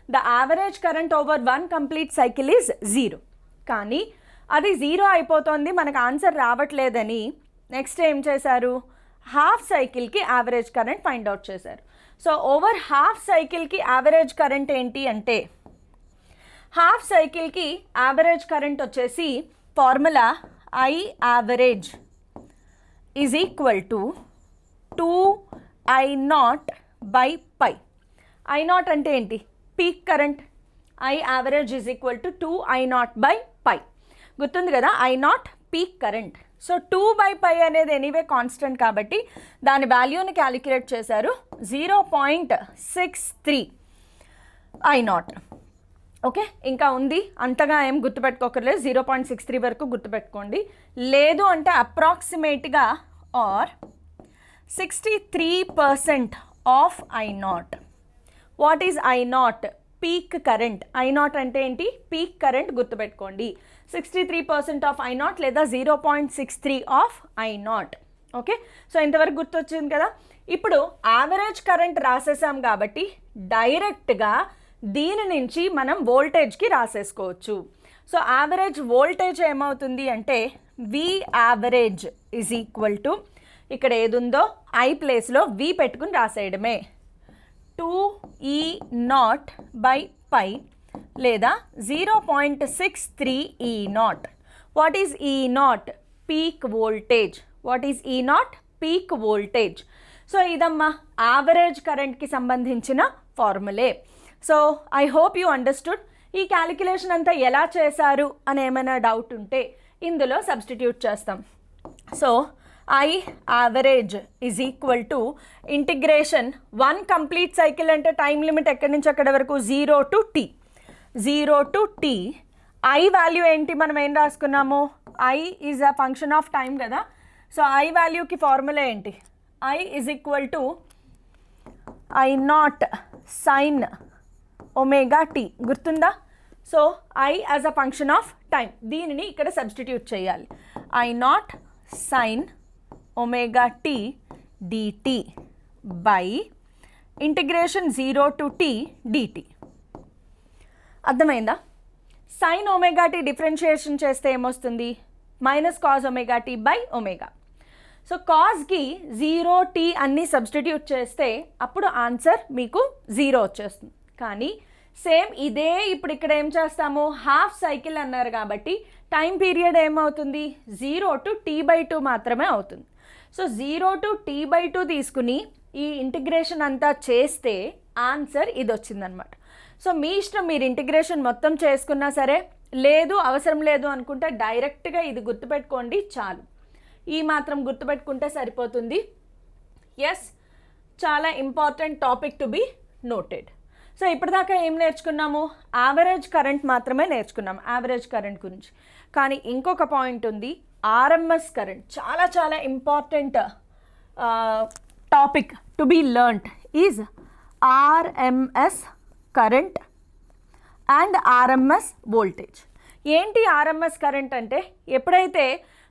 the average current over one complete cycle is 0. కానీ అది 0 అయిపోతుంది, మనకు ఆన్సర్ రావట్లేదని నెక్స్ట్ ఏం చేశారు? హాఫ్ సైకిల్కి యావరేజ్ కరెంట్ ఫైండ్ అవుట్ చేశారు. సో ఓవర్ హాఫ్ సైకిల్కి యావరేజ్ కరెంట్ ఏంటి అంటే హాఫ్ సైకిల్కి యావరేజ్ కరెంట్ వచ్చేసి formula I average is equal to 2 I naught by pi. I naught అంటే ఏంటి? Peak current. I average is equal to 2 I naught by pi. గుర్తుంది కదా, I naught peak current. So 2/π అనేది anyway constant కాబట్టి దాని వాల్యూని calculate చేశారు 0.63 I naught. Okay, ఇంకా ఉంది, అంతగా ఏం గుర్తుపెట్టుకోకర్లేదు, 0.63 వరకు గుర్తుపెట్టుకోండి. లేదు అంటే అప్రాక్సిమేట్గా or 63% of I naught. What is I naught? Peak current. I naught అంటే ఏంటి? Peak current. గుర్తుపెట్టుకోండి, 63% ఆఫ్ ఐ నాట్ లేదా 0.63 of I naught. Okay, so ఇంతవరకు గుర్తొచ్చింది కదా. ఇప్పుడు యావరేజ్ కరెంట్ రాసేసాం కాబట్టి డైరెక్ట్గా దీని నుంచి మనం వోల్టేజ్కి రాసేసుకోవచ్చు. సో యావరేజ్ వోల్టేజ్ ఏమవుతుంది అంటే వి యావరేజ్ ఈజ్ ఈక్వల్ టు, ఇక్కడ ఏది ఉందో ఐ ప్లేస్లో వి పెట్టుకుని రాసేయడమే, 2E0 బై పై లేదా 0.63 E0. What is E0? Peak voltage. What is E0? Peak voltage. So ఇదమ్మా యావరేజ్ కరెంట్కి సంబంధించిన formulae. So I hope you understood. ఈ క్యాలిక్యులేషన్ అంతా ఎలా చేశారు అని ఏమైనా డౌట్ ఉంటే ఇందులో సబ్స్టిట్యూట్ చేస్తాం. So I average is equal to integration 1 complete cycle అంటే టైం లిమిట్ ఎక్కడి నుంచి అక్కడి వరకు 0 to t. 0 to t. I value ఏంటి? మనం ఏం రాసుకున్నాము? I is a function of time కదా. సో ఐ వాల్యూకి ఫార్ములా ఏంటి? I is equal to I naught sine omega t. గుర్తుందా? So I as a function of time, దీనిని ఇక్కడ సబ్స్టిట్యూట్ చేయాలి. I naught sine omega t dt by integration 0 to t dt. అర్థమైందా? Sine omega t differentiation చేస్తే ఏమొస్తుంది? Minus cos omega t by omega. So కాజ్కి 0t అన్నీ substitute చేస్తే అప్పుడు answer మీకు 0 వచ్చేస్తుంది. కానీ సేమ్ ఇదే ఇప్పుడు ఇక్కడ ఏం చేస్తాము? హాఫ్ సైకిల్ అన్నారు కాబట్టి టైం పీరియడ్ ఏమవుతుంది? 0 to t/2 మాత్రమే అవుతుంది. సో 0 to t/2 తీసుకుని ఈ ఇంటిగ్రేషన్ అంతా చేస్తే ఆన్సర్ ఇది వచ్చిందనమాట. సో మీ ఇష్టం, మీరు ఇంటిగ్రేషన్ మొత్తం చేసుకున్నా సరే, లేదు అవసరం లేదు అనుకుంటే డైరెక్ట్గా ఇది గుర్తుపెట్టుకోండి చాలు. ఈ మాత్రం గుర్తుపెట్టుకుంటే సరిపోతుంది. ఎస్, చాలా important topic to be noted. So ఇప్పటిదాకా ఏం నేర్చుకున్నాము? యావరేజ్ కరెంట్ మాత్రమే నేర్చుకున్నాము, యావరేజ్ కరెంట్ గురించి. కానీ ఇంకొక పాయింట్ ఉంది, ఆర్ఎంఎస్ కరెంట్. చాలా చాలా important topic to be learned is RMS current and RMS voltage. ఏంటి ఆర్ఎంఎస్ కరెంట్ అంటే? ఎప్పుడైతే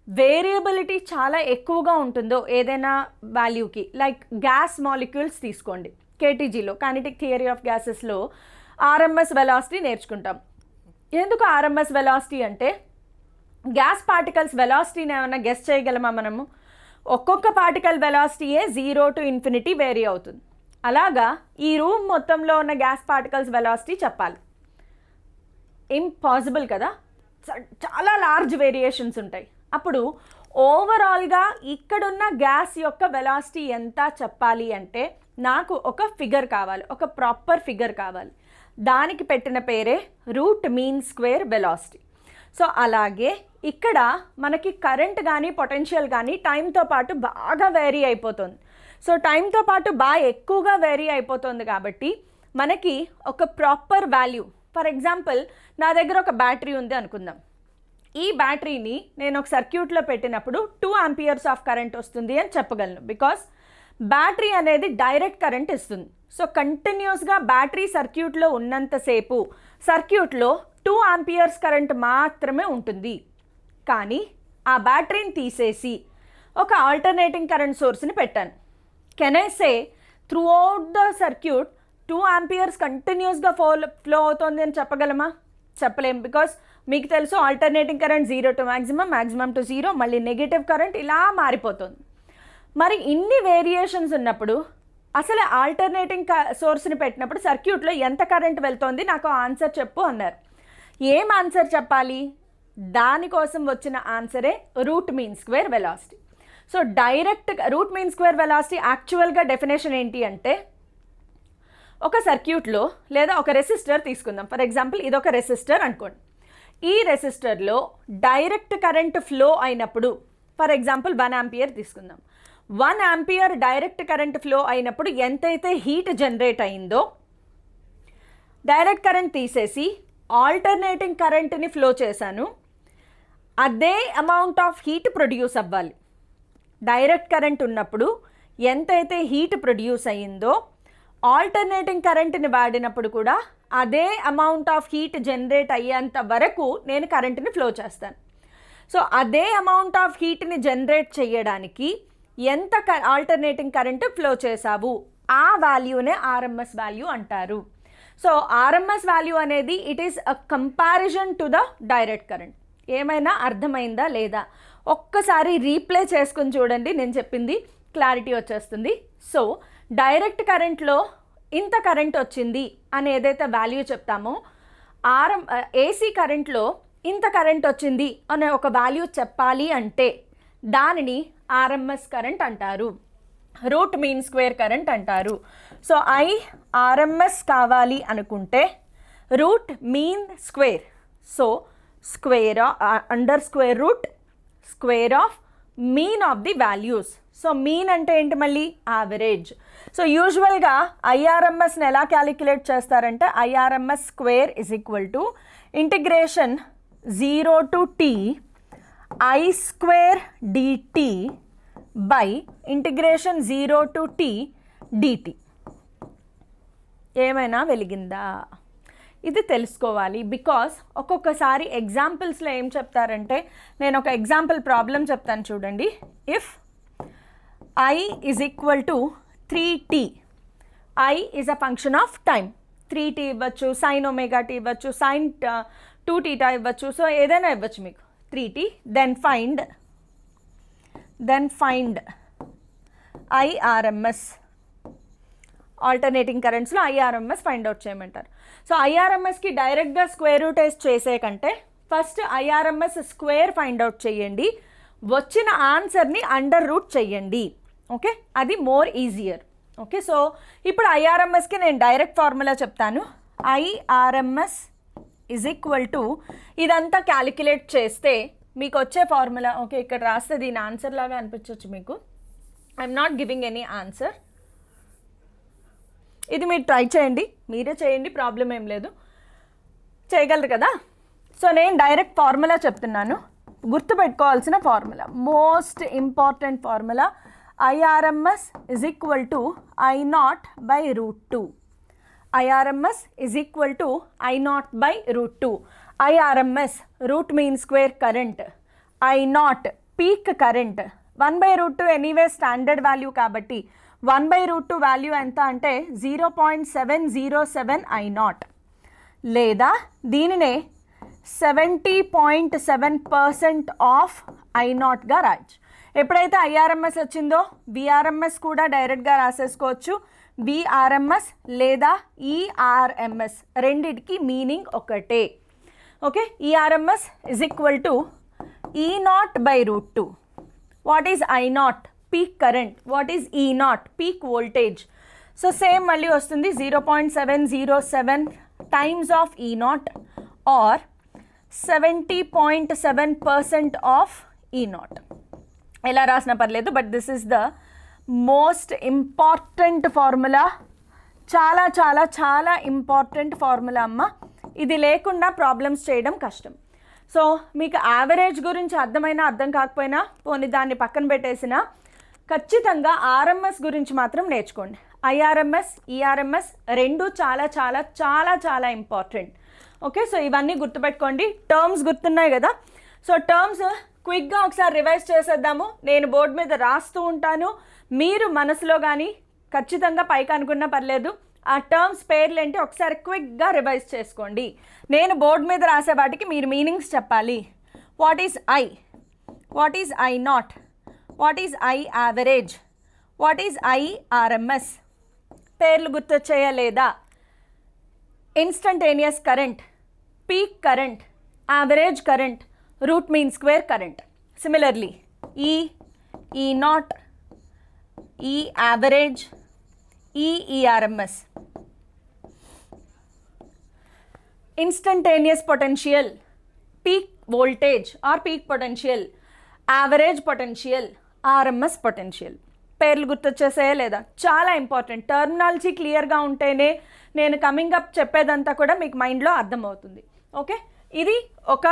వేరియబిలిటీ చాలా ఎక్కువగా ఉంటుందో ఏదైనా వాల్యూకి, లైక్ గ్యాస్ మాలిక్యూల్స్ తీసుకోండి, కేటీజీలో కైనెటిక్ థియరీ ఆఫ్ గ్యాసెస్లో ఆర్ఎంఎస్ వెలాసిటీ నేర్చుకుంటాం. ఎందుకు ఆర్ఎంఎస్ వెలాసిటీ అంటే గ్యాస్ పార్టికల్స్ వెలాసిటీని ఏమైనా గెస్ చేయగలమా మనము? ఒక్కొక్క పార్టికల్ వెలాసిటీయే 0 to infinity వేరీ అవుతుంది. అలాగా ఈ రూమ్ మొత్తంలో ఉన్న గ్యాస్ పార్టికల్స్ వెలాసిటీ చెప్పాలి, ఇంపాసిబుల్ కదా. చాలా లార్జ్ వేరియేషన్స్ ఉంటాయి. అప్పుడు ఓవరాల్గా ఇక్కడున్న గ్యాస్ యొక్క వెలాసిటీ ఎంత చెప్పాలి అంటే నాకు ఒక ఫిగర్ కావాలి, ఒక ప్రాపర్ ఫిగర్ కావాలి. దానికి పెట్టిన పేరే route mean square velocity. So అలాగే ఇక్కడ మనకి కరెంట్ కానీ పొటెన్షియల్ కానీ టైంతో పాటు బాగా వేరీ అయిపోతుంది. సో టైంతో పాటు బాగా ఎక్కువగా వేరీ అయిపోతుంది కాబట్టి మనకి ఒక ప్రాపర్ వాల్యూ, ఫర్ ఎగ్జాంపుల్ నా దగ్గర ఒక బ్యాటరీ ఉంది అనుకుందాం. ఈ బ్యాటరీని నేను ఒక సర్క్యూట్లో పెట్టినప్పుడు 2 amperes ఆఫ్ కరెంట్ వస్తుంది అని చెప్పగలను, బికాస్ బ్యాటరీ అనేది డైరెక్ట్ కరెంట్ ఇస్తుంది. సో కంటిన్యూస్గా బ్యాటరీ సర్క్యూట్లో ఉన్నంతసేపు సర్క్యూట్లో 2 amperes కరెంట్ మాత్రమే ఉంటుంది. కానీ ఆ బ్యాటరీని తీసేసి ఒక ఆల్టర్నేటింగ్ కరెంట్ సోర్స్ని పెట్టాను. Can I say through out the circuit 2 amperes కంటిన్యూస్గా ఫ్లో అవుతుంది అని చెప్పగలమా? చెప్పలేం, బికాస్ మీకు తెలుసు alternating current 0 to maximum, maximum to 0, మళ్ళీ నెగిటివ్ కరెంట్ ఇలా మారిపోతుంది. మరి ఇన్ని వేరియేషన్స్ ఉన్నప్పుడు అసలు ఆల్టర్నేటింగ్ సోర్స్ని పెట్టినప్పుడు సర్క్యూట్లో ఎంత కరెంట్ వెళ్తోంది నాకు ఆన్సర్ చెప్పు అన్నారు. ఏం ఆన్సర్ చెప్పాలి? దానికోసం వచ్చిన ఆన్సరే root mean square velocity. So direct root mean square velocity యాక్చువల్గా డెఫినేషన్ ఏంటి అంటే, ఒక సర్క్యూట్లో లేదా ఒక రెసిస్టర్ తీసుకుందాం. ఫర్ ఎగ్జాంపుల్ ఇది ఒక రెసిస్టర్ అనుకోండి. ఈ రెసిస్టర్లో డైరెక్ట్ కరెంట్ ఫ్లో అయినప్పుడు, ఫర్ ఎగ్జాంపుల్ 1 ఆంపియర్ తీసుకుందాం. 1 ఆంపియర్ డైరెక్ట్ కరెంట్ ఫ్లో అయినప్పుడు ఎంతైతే హీట్ జనరేట్ అయిందో, డైరెక్ట్ కరెంట్ తీసేసి ఆల్టర్నేటింగ్ కరెంట్ని ఫ్లో చేశాను, అదే అమౌంట్ ఆఫ్ హీట్ ప్రొడ్యూస్ అవ్వాలి. డైరెక్ట్ కరెంట్ ఉన్నప్పుడు ఎంతైతే హీట్ ప్రొడ్యూస్ అయ్యిందో, ఆల్టర్నేటింగ్ కరెంట్ని వాడినప్పుడు కూడా అదే అమౌంట్ ఆఫ్ హీట్ జనరేట్ అయ్యేంత వరకు నేను కరెంట్ని ఫ్లో చేస్తాను. సో అదే అమౌంట్ ఆఫ్ హీట్ని జనరేట్ చేయడానికి ఎంత ఆల్టర్నేటింగ్ కరెంట్ ఫ్లో చేసావు, ఆ వాల్యూనే ఆర్ఎంఎస్ వాల్యూ అంటారు. సో ఆర్ఎంఎస్ వాల్యూ అనేది it is a comparison to the direct current. ఏమైనా అర్థమైందా లేదా? ఒక్కసారి రీప్లే చేసుకుని చూడండి, నేను చెప్పింది క్లారిటీ వచ్చేస్తుంది. సో డైరెక్ట్ కరెంట్లో ఇంత కరెంట్ వచ్చింది అని ఏదైతే వాల్యూ చెప్తామో, ఏసీ కరెంట్లో ఇంత కరెంట్ వచ్చింది అనే ఒక వాల్యూ చెప్పాలి అంటే దానిని ఆర్ఎంఎస్ కరెంట్ అంటారు, రూట్ మీన్ స్క్వేర్ కరెంట్ అంటారు. సో ఆర్ఎంఎస్ కావాలి అనుకుంటే route mean square, so square under square root square of mean of the values. So mean అంటే ఏంటి? మళ్ళీ యావరేజ్. సో యూజువల్గా ఐఆర్ఎంఎస్ని ఎలా క్యాలిక్యులేట్ చేస్తారంటే, IRMS square is equal to integration 0 to t I square dt by integration 0 to t dt. ఏమైనా వెలిగిందా? ఇది తెలుసుకోవాలి. Because ఒక్కొక్కసారి ఎగ్జాంపుల్స్లో ఏం చెప్తారంటే, నేను ఒక ఎగ్జాంపుల్ ప్రాబ్లం చెప్తాను చూడండి. If I is equal to 3t, I is a function of time. 3t ఇవ్వచ్చు, sin omega t ఇవ్వచ్చు, sin 2θ ఇవ్వచ్చు, సో ఏదైనా ఇవ్వచ్చు మీకు 3t. Then find IRMS, alternating కరెంట్స్లో IRMS ఫైండ్ అవుట్ చేయమంటారు. సో ఐఆర్ఎంఎస్కి డైరెక్ట్గా స్క్వేర్ రూట్ వేసి చేసే కంటే first IRMS square find out చేయండి, వచ్చిన ఆన్సర్ని అండర్ రూట్ చేయండి. ఓకే, అది మోర్ ఈజియర్. ఓకే, సో ఇప్పుడు ఐఆర్ఎంఎస్కి నేను డైరెక్ట్ ఫార్ములా చెప్తాను. ఐఆర్ఎంఎస్ ఈజ్ ఈక్వల్ టు, ఇదంతా క్యాలిక్యులేట్ చేస్తే మీకు వచ్చే ఫార్ములా, ఓకే ఇక్కడ రాస్తే దీని ఆన్సర్ లాగా అనిపించవచ్చు మీకు. I'm not giving any answer. ఇది మీరు ట్రై చేయండి, మీరే చేయండి, ప్రాబ్లం ఏం లేదు, చేయగలరు కదా. సో నేను డైరెక్ట్ ఫార్ములా చెప్తున్నాను, గుర్తుపెట్టుకోవాల్సిన formula, most important formula. IRMS is equal to I0 by root 2. IRMS is equal to I0 by root 2. IRMS root mean square current, I0 peak current, 1 by root 2 anyway standard value kabatti 1 by root 2 value enta ante 0.707 I0 లేదా దీనినే 70.7% of I0 గా రాయొచ్చు. ఎప్పుడైతే IRMS వచ్చిందో VRMS కూడా డైరెక్ట్గా రాసేసుకోవచ్చు. VRMS లేదా ఈఆర్ఎంఎస్ రెండిటికి మీనింగ్ ఒకటే. Okay, ERMS is equal to E0 by root 2. What is I0? Peak current. What is E0? Peak voltage. So same మళ్ళీ వస్తుంది 0.707 times of E0 are 70.7% of E0. ఎలా రాసినా పర్లేదు, but this is the most important formula. చాలా చాలా చాలా important formula అమ్మ. ఇది లేకుండా ప్రాబ్లమ్స్ చేయడం కష్టం. సో మీకు యావరేజ్ గురించి అర్థమైనా అర్థం కాకపోయినా పోనీ దాన్ని పక్కన పెట్టేసిన ఖచ్చితంగా ఆర్ఎంఎస్ గురించి మాత్రం నేర్చుకోండి. ఐఆర్ఎంఎస్ ఈఆర్ఎంఎస్ రెండు చాలా చాలా చాలా చాలా ఇంపార్టెంట్. ఓకే, సో ఇవన్నీ గుర్తుపెట్టుకోండి. టర్మ్స్ గుర్తున్నాయి కదా. సో టర్మ్స్ క్విక్గా ఒకసారి రివైజ్ చేసేద్దాము. నేను బోర్డు మీద రాస్తూ ఉంటాను, మీరు మనసులో కానీ ఖచ్చితంగా పైకి అనుకున్నా పర్లేదు ఆ టర్మ్స్ పేర్లు ఏంటి ఒకసారి క్విక్గా రివైజ్ చేసుకోండి. నేను బోర్డు మీద రాసే వాటికి మీరు మీనింగ్స్ చెప్పాలి. What is I, what is I0, what is I average, what is IRMS, పేర్లు గుర్తొచ్చేయా లేదా, instantaneous current, peak current, average current, root mean square current. Similarly E naught, E average, ఈ ERMS. Instantaneous potential, peak voltage or peak potential, average potential, RMS potential. పేర్లు గుర్తొచ్చేసాయా లేదా? చాలా important. Terminology క్లియర్గా ఉంటేనే నేను కమింగ్ అప్ చెప్పేదంతా కూడా మీకు మైండ్లో అర్థమవుతుంది. ఓకే, ఇది ఒక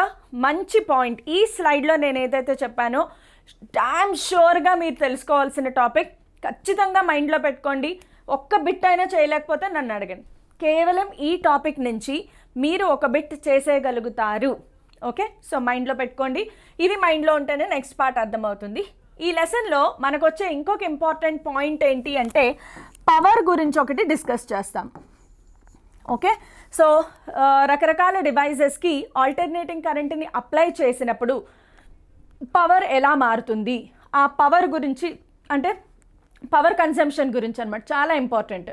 మంచి పాయింట్. ఈ స్లైడ్లో నేను ఏదైతే చెప్పానో డామ్ షూర్గా మీరు తెలుసుకోవాల్సిన టాపిక్. ఖచ్చితంగా మైండ్లో పెట్టుకోండి. ఒక్క బిట్ అయినా చేయలేకపోతే నన్ను అడగండి. కేవలం ఈ టాపిక్ నుంచి మీరు ఒక బిట్ చేసేయగలుగుతారు. ఓకే, సో మైండ్లో పెట్టుకోండి. ఇది మైండ్లో ఉంటేనే నెక్స్ట్ పార్ట్ అర్థమవుతుంది. ఈ లెసన్లో మనకు వచ్చే ఇంకొక ఇంపార్టెంట్ పాయింట్ ఏంటి అంటే పవర్ గురించి ఒకటి డిస్కస్ చేస్తాం. ఓకే, సో రకరకాల డివైజెస్కి ఆల్టర్నేటింగ్ కరెంట్ని అప్లై చేసినప్పుడు పవర్ ఎలా మారుతుంది, ఆ పవర్ గురించి, అంటే పవర్ కన్సంప్షన్ గురించి అనమాట. చాలా ఇంపార్టెంట్.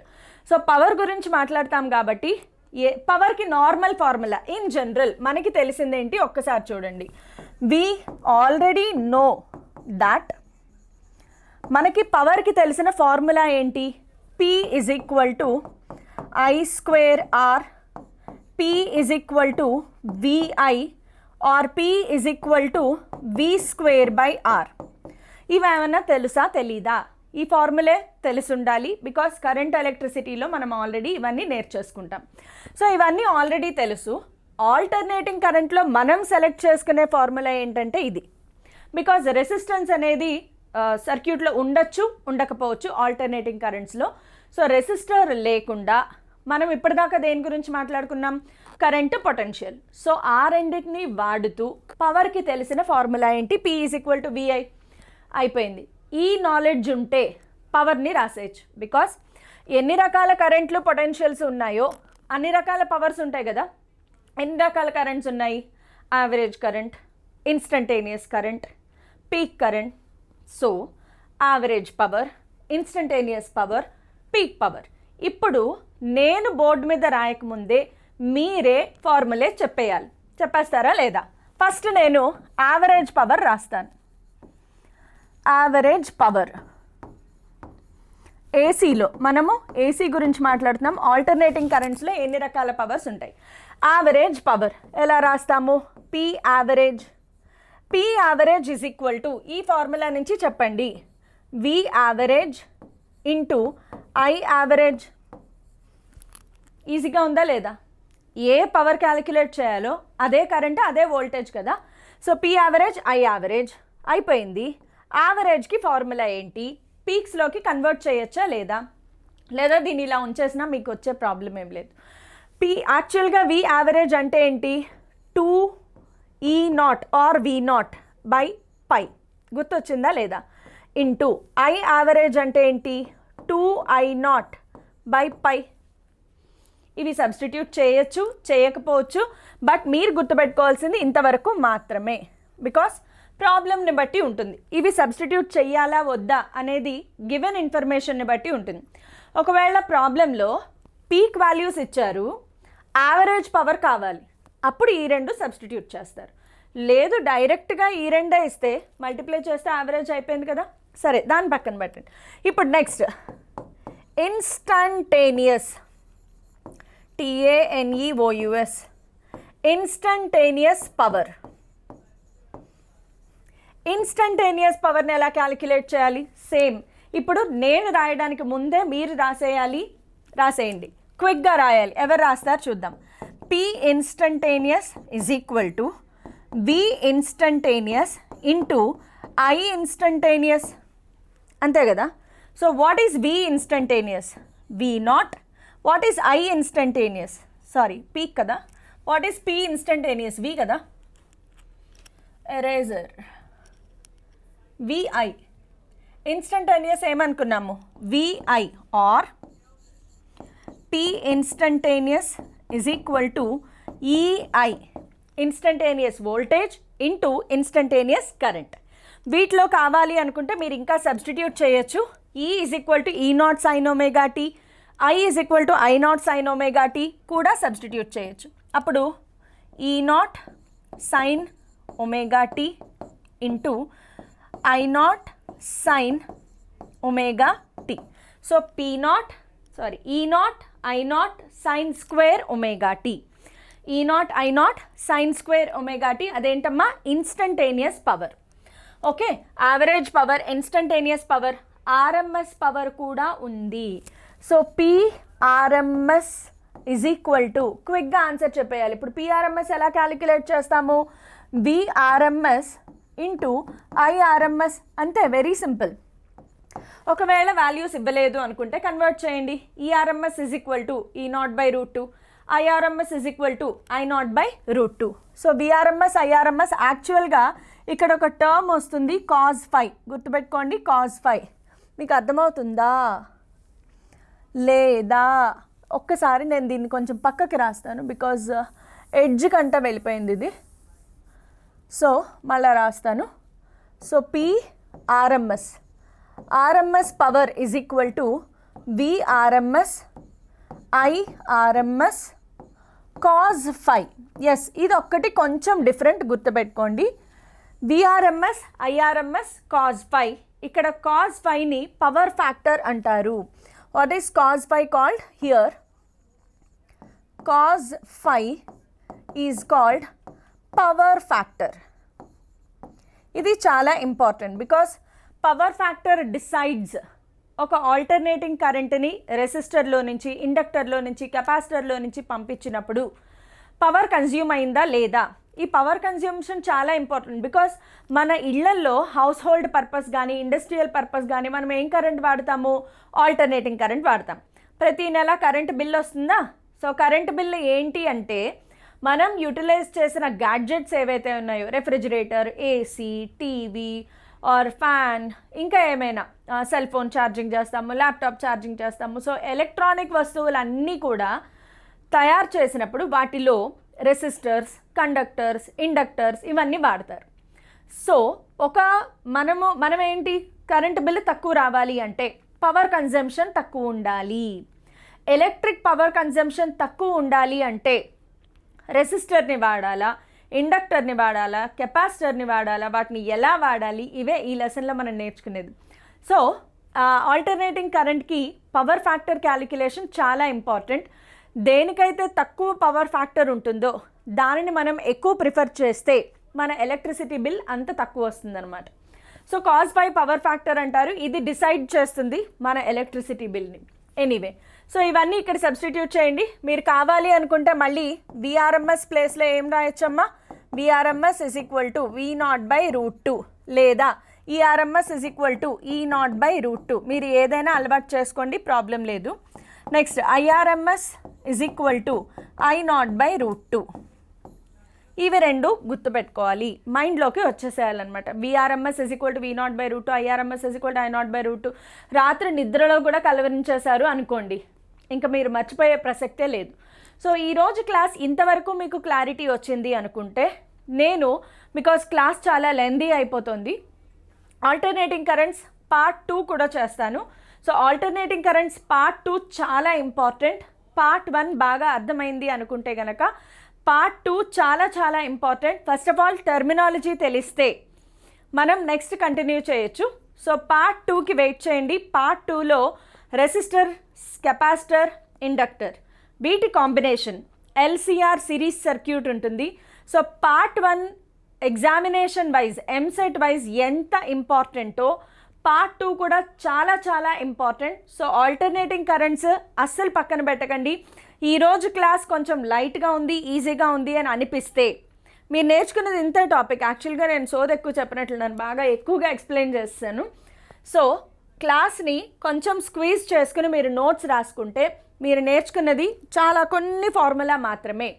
సో పవర్ గురించి మాట్లాడతాం కాబట్టి పవర్కి నార్మల్ ఫార్ములా ఇన్ జనరల్ మనకి తెలిసిందేంటి ఒక్కసారి చూడండి. వి ఆల్రెడీ నో దాట్, మనకి పవర్కి తెలిసిన ఫార్ములా ఏంటి? P is equal to I square R, P is equal to VI or P is equal to V square by R. ఇవేమన్నా తెలుసా తెలీదా? ఈ ఫార్ములే తెలిసి ఉండాలి. బికాస్ కరెంట్ ఎలక్ట్రిసిటీలో మనం ఆల్రెడీ ఇవన్నీ నేర్చేసుకుంటాం. సో ఇవన్నీ ఆల్రెడీ తెలుసు. ఆల్టర్నేటింగ్ కరెంట్లో మనం సెలెక్ట్ చేసుకునే ఫార్ములా ఏంటంటే ఇది. బికాజ్ రెసిస్టెన్స్ అనేది సర్క్యూట్లో ఉండొచ్చు, ఉండకపోవచ్చు ఆల్టర్నేటింగ్ కరెంట్స్లో. సో రెసిస్టర్ లేకుండా మనం ఇప్పటిదాకా దేని గురించి మాట్లాడుకున్నాం? Current, potential. సో ఆ రెండింటిని వాడుతూ పవర్కి తెలిసిన ఫార్ములా ఏంటి? P is equal to VI. అయిపోయింది. ఈ నాలెడ్జ్ ఉంటే పవర్ని రాసేయచ్చు. బికాస్ ఎన్ని రకాల కరెంట్లు, పొటెన్షియల్స్ ఉన్నాయో అన్ని రకాల పవర్స్ ఉంటాయి కదా. ఎన్ని రకాల కరెంట్స్ ఉన్నాయి? Average current, instantaneous current, peak current. So average power, instantaneous power, peak power. ఇప్పుడు నేను బోర్డు మీద రాయకముందే మీరే ఫార్ములే చెప్పేయాలి. చెప్పేస్తారా లేదా? ఫస్ట్ నేను యావరేజ్ పవర్ రాస్తాను. యావరేజ్ పవర్ ఏసీలో, మనము ఏసీ గురించి మాట్లాడుతున్నాం. ఆల్టర్నేటింగ్ కరెంట్స్లో ఎన్ని రకాల పవర్స్ ఉంటాయి? యావరేజ్ పవర్ ఎలా రాస్తాము? P average. P average is equal to, ఈ ఫార్ములా నుంచి చెప్పండి, V average into I average. ఈజీగా ఉందా లేదా? ఏ పవర్ క్యాలిక్యులేట్ చేయాలో అదే కరెంట్, అదే వోల్టేజ్ కదా. So P average, I average. అయిపోయింది. యావరేజ్కి ఫార్ములా ఏంటి? పీక్స్లోకి కన్వర్ట్ చేయొచ్చా లేదా? లేదా దీన్ని ఇలా ఉంచేసినా మీకు వచ్చే ప్రాబ్లం ఏం లేదు. యాక్చువల్గా V యావరేజ్ అంటే ఏంటి? 2E0 are V0 by pi. గుర్తొచ్చిందా లేదా? ఇంటూ I యావరేజ్ అంటే ఏంటి? 2I0 by pi. ఇవి సబ్స్టిట్యూట్ చేయొచ్చు, చేయకపోవచ్చు. బట్ మీరు గుర్తుపెట్టుకోవాల్సింది ఇంతవరకు మాత్రమే. బికాస్ ప్రాబ్లమ్ని బట్టి ఉంటుంది. ఇవి సబ్స్టిట్యూట్ చెయ్యాలా వద్దా అనేది గివెన్ ఇన్ఫర్మేషన్ని బట్టి ఉంటుంది. ఒకవేళ ప్రాబ్లంలో పీక్ వాల్యూస్ ఇచ్చారు, యావరేజ్ పవర్ కావాలి, అప్పుడు ఈ రెండు సబ్స్టిట్యూట్ చేస్తారు. లేదు డైరెక్ట్గా ఈ రెండే ఇస్తే మల్టిప్లై చేస్తే యావరేజ్ అయిపోయింది కదా. సరే, దాని పక్కన పెట్టండి. ఇప్పుడు next instantaneous, TANEOUS, instantaneous power. Instantaneous పవర్ని ఎలా క్యాలిక్యులేట్ చేయాలి? సేమ్. ఇప్పుడు నేను రాయడానికి ముందే మీరు రాసేయండి, క్విక్గా రాయాలి. ఎవరు రాస్తారు చూద్దాం. P instantaneous is equal to V instantaneous into I instantaneous. అంతే కదా. So what is V instantaneous? V0. What is I instantaneous? Sorry, peak కదా. What is P instantaneous? V కదా. ఎరేజర్. VI. ఇన్స్టంటేనియస్ ఏమనుకున్నాము? VI or P instantaneous is equal to EI, instantaneous voltage into instantaneous current. వీటిలో కావాలి అనుకుంటే మీరు ఇంకా substitute చేయొచ్చు. E is equal to E0 sin omega t, I is equal to I0 sin omega t కూడా substitute చేయొచ్చు. అప్పుడు E0 sin omega t into I0 sin omega t. So E0 I0 sin square omega t. E0 I0 sin square omega t అదేంటమ్మా instantaneous power. Okay, average power, instantaneous power, RMS power కూడా ఉంది. So PRMS is equal to, క్విక్గా answer చెప్పేయాలి. ఇప్పుడు PRMS ఎలా calculate చేస్తాము? VRMS into IRMS, అంతే, very simple. ఒకవేళ వాల్యూస్ ఇవ్వలేదు అనుకుంటే కన్వర్ట్ చేయండి. ERMS is equal to E0/√2, IRMS is equal to I0/√2. So VRMS IRMS యాక్చువల్గా ఇక్కడ ఒక టర్మ్ వస్తుంది cos phi, గుర్తుపెట్టుకోండి cos phi. మీకు అర్థమవుతుందా లేదా? ఒక్కసారి నేను దీన్ని కొంచెం పక్కకి రాస్తాను, బికాజ్ ఎడ్జ్ కంట వెళ్ళిపోయింది ఇది. సో మళ్ళీ రాస్తాను. So PRMS, RMS power is equal to VRMS IRMS cos phi. Yes, ఇది ఒక్కటి కొంచెం డిఫరెంట్, గుర్తుపెట్టుకోండి. VRMS IRMS cos phi. ఇక్కడ cos phiని పవర్ ఫ్యాక్టర్ అంటారు. What is cos phi called here? cos phi is called power factor. ఇది చాలా important, because power factor decides ఒక ఆల్టర్నేటింగ్ కరెంట్ని రెసిస్టర్లో నుంచి, ఇండక్టర్లో నుంచి, కెపాసిటర్లో నుంచి పంపించినప్పుడు పవర్ కన్జ్యూమ్ అయిందా లేదా. ఈ పవర్ కన్జ్యూమ్షన్ చాలా ఇంపార్టెంట్, బికాస్ మన ఇళ్లల్లో హౌస్ హోల్డ్ పర్పస్ కానీ ఇండస్ట్రియల్ పర్పస్ కానీ మనం ఏం కరెంట్ వాడతాము? ఆల్టర్నేటింగ్ కరెంట్ వాడతాం. ప్రతి నెల కరెంట్ బిల్ వస్తుందా? సో కరెంట్ బిల్ ఏంటి అంటే మనం యూటిలైజ్ చేసిన గ్యాడ్జెట్స్ ఏవైతే ఉన్నాయో, refrigerator, AC, TV or fan, ఇంకా ఏమైనా సెల్ ఫోన్ ఛార్జింగ్ చేస్తాము, ల్యాప్టాప్ ఛార్జింగ్ చేస్తాము. సో ఎలక్ట్రానిక్ వస్తువులన్నీ కూడా తయారు చేసినప్పుడు వాటిలో రెసిస్టర్స్, కండక్టర్స్, ఇండక్టర్స్ ఇవన్నీ వాడతారు. సో మనం ఏంటి, కరెంట్ బిల్ తక్కువ రావాలి అంటే పవర్ కన్జంప్షన్ తక్కువ ఉండాలి. ఎలక్ట్రిక్ పవర్ కన్జంప్షన్ తక్కువ ఉండాలి అంటే రెసిస్టర్ని వాడాలా, ఇండక్టర్ని వాడాలా, కెపాసిటర్ని వాడాలా, వాటిని ఎలా వాడాలి, ఇవే ఈ లెసన్లో మనం నేర్చుకునేది. సో ఆల్టర్నేటింగ్ కరెంట్కి పవర్ ఫ్యాక్టర్ క్యాలిక్యులేషన్ చాలా ఇంపార్టెంట్. దేనికైతే తక్కువ పవర్ ఫ్యాక్టర్ ఉంటుందో దానిని మనం ఎక్కువ ప్రిఫర్ చేస్తే మన ఎలక్ట్రిసిటీ బిల్ అంత తక్కువ వస్తుందన్నమాట. So cos phi power factor అంటారు. ఇది డిసైడ్ చేస్తుంది మన ఎలక్ట్రిసిటీ బిల్ని. ఎనీవే, సో ఇవన్నీ ఇక్కడ సబ్స్టిట్యూట్ చేయండి. మీరు కావాలి అనుకుంటే మళ్ళీ విఆర్ఎంఎస్ ప్లేస్లో ఏం రాయొచ్చమ్మా? VRMS is equal to V0/√2 లేదా ఈఆర్ఎంఎస్ ఇజ్ ఈక్వల్ టు E0/√2. మీరు ఏదైనా అలవాటు చేసుకోండి, ప్రాబ్లం లేదు. Next IRMS is equal to I0/√2. ఇవి రెండు గుర్తుపెట్టుకోవాలి, మైండ్లోకి వచ్చేసేయాలన్నమాట. VRMS is equal to V0/√2, IRMS is equal to I0/√2. రాత్రి నిద్రలో కూడా కలవరించేశారు అనుకోండి, ఇంకా మీరు మర్చిపోయే ప్రసక్తే లేదు. సో ఈరోజు క్లాస్ ఇంతవరకు మీకు క్లారిటీ వచ్చింది అనుకుంటే, నేను బికాస్ క్లాస్ చాలా లెందీ అయిపోతుంది, ఆల్టర్నేటింగ్ కరెంట్స్ పార్ట్ 2 కూడా చేస్తాను. సో ఆల్టర్నేటింగ్ కరెంట్స్ పార్ట్ 2 చాలా ఇంపార్టెంట్. పార్ట్ 1 బాగా అర్థమైంది అనుకుంటే కనుక పార్ట్ 2 చాలా చాలా important. First of all terminology తెలిస్తే మనం నెక్స్ట్ కంటిన్యూ చేయొచ్చు. సో పార్ట్ 2కి వెయిట్ చేయండి. పార్ట్ 2లో రెసిస్టర్, కెపాసిటర్, ఇండక్టర్ వీటి కాంబినేషన్ ఎల్సిఆర్ సిరీస్ సర్క్యూట్ ఉంటుంది. So part 1 examination wise, EAMCET wise ఎంత ఇంపార్టెంటో పార్ట్ 2 కూడా చాలా చాలా ఇంపార్టెంట్. సో ఆల్టర్నేటింగ్ కరెంట్స్ అస్సలు పక్కన పెట్టకండి. ఈరోజు క్లాస్ కొంచెం లైట్గా ఉంది, ఈజీగా ఉంది అని అనిపిస్తే, మీరు నేర్చుకున్నది ఇంతే టాపిక్. యాక్చువల్గా నేను సోది ఎక్కువ చెప్పినట్లు నన్ను బాగా ఎక్కువగా ఎక్స్ప్లెయిన్ చేస్తాను. సో క్లాస్ని కొంచెం స్క్వీజ్ చేసుకుని మీరు నోట్స్ రాసుకుంటే మీరు నేర్చుకున్నది చాలా కొన్ని ఫార్ములా మాత్రమే.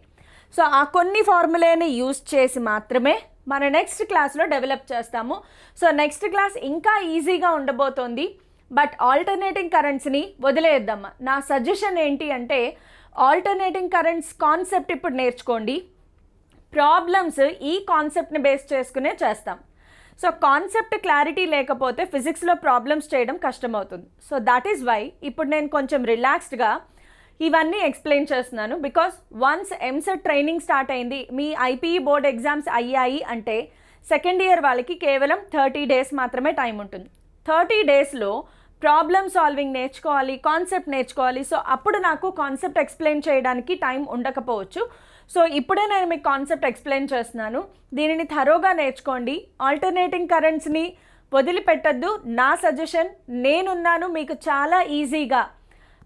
సో ఆ కొన్ని ఫార్ములాని యూజ్ చేసి మాత్రమే మన నెక్స్ట్ క్లాస్లో డెవలప్ చేస్తాము. సో నెక్స్ట్ క్లాస్ ఇంకా ఈజీగా ఉండబోతోంది. బట్ ఆల్టర్నేటింగ్ కరెంట్స్ని వదిలేద్దామా. నా సజెషన్ ఏంటి అంటే ఆల్టర్నేటింగ్ కరెంట్స్ కాన్సెప్ట్ ఇప్పుడు నేర్చుకోండి. ప్రాబ్లమ్స్ ఈ కాన్సెప్ట్ని బేస్ చేసుకునే చేస్తాం. సో కాన్సెప్ట్ క్లారిటీ లేకపోతే ఫిజిక్స్లో ప్రాబ్లమ్స్ చేయడం కష్టమవుతుంది. సో దట్ ఈస్ వై ఇప్పుడు నేను కొంచెం రిలాక్స్డ్గా ఇవన్నీ ఎక్స్ప్లెయిన్ చేస్తున్నాను. Because once EAMCET training start అయింది, మీ ఐపీఈ బోర్డ్ ఎగ్జామ్స్ అయ్యాయి అంటే సెకండ్ ఇయర్ వాళ్ళకి కేవలం 30 days మాత్రమే టైం ఉంటుంది. 30 డేస్లో ప్రాబ్లమ్ సాల్వింగ్ నేర్చుకోవాలి, కాన్సెప్ట్ నేర్చుకోవాలి. సో అప్పుడు నాకు కాన్సెప్ట్ ఎక్స్ప్లెయిన్ చేయడానికి టైం ఉండకపోవచ్చు. సో ఇప్పుడే నేను మీకు కాన్సెప్ట్ ఎక్స్ప్లెయిన్ చేస్తున్నాను. దీనిని థరోగా నేర్చుకోండి. ఆల్టర్నేటింగ్ కరెంట్స్ని వదిలిపెట్టద్దు. నా సజెషన్, నేనున్నాను మీకు చాలా ఈజీగా.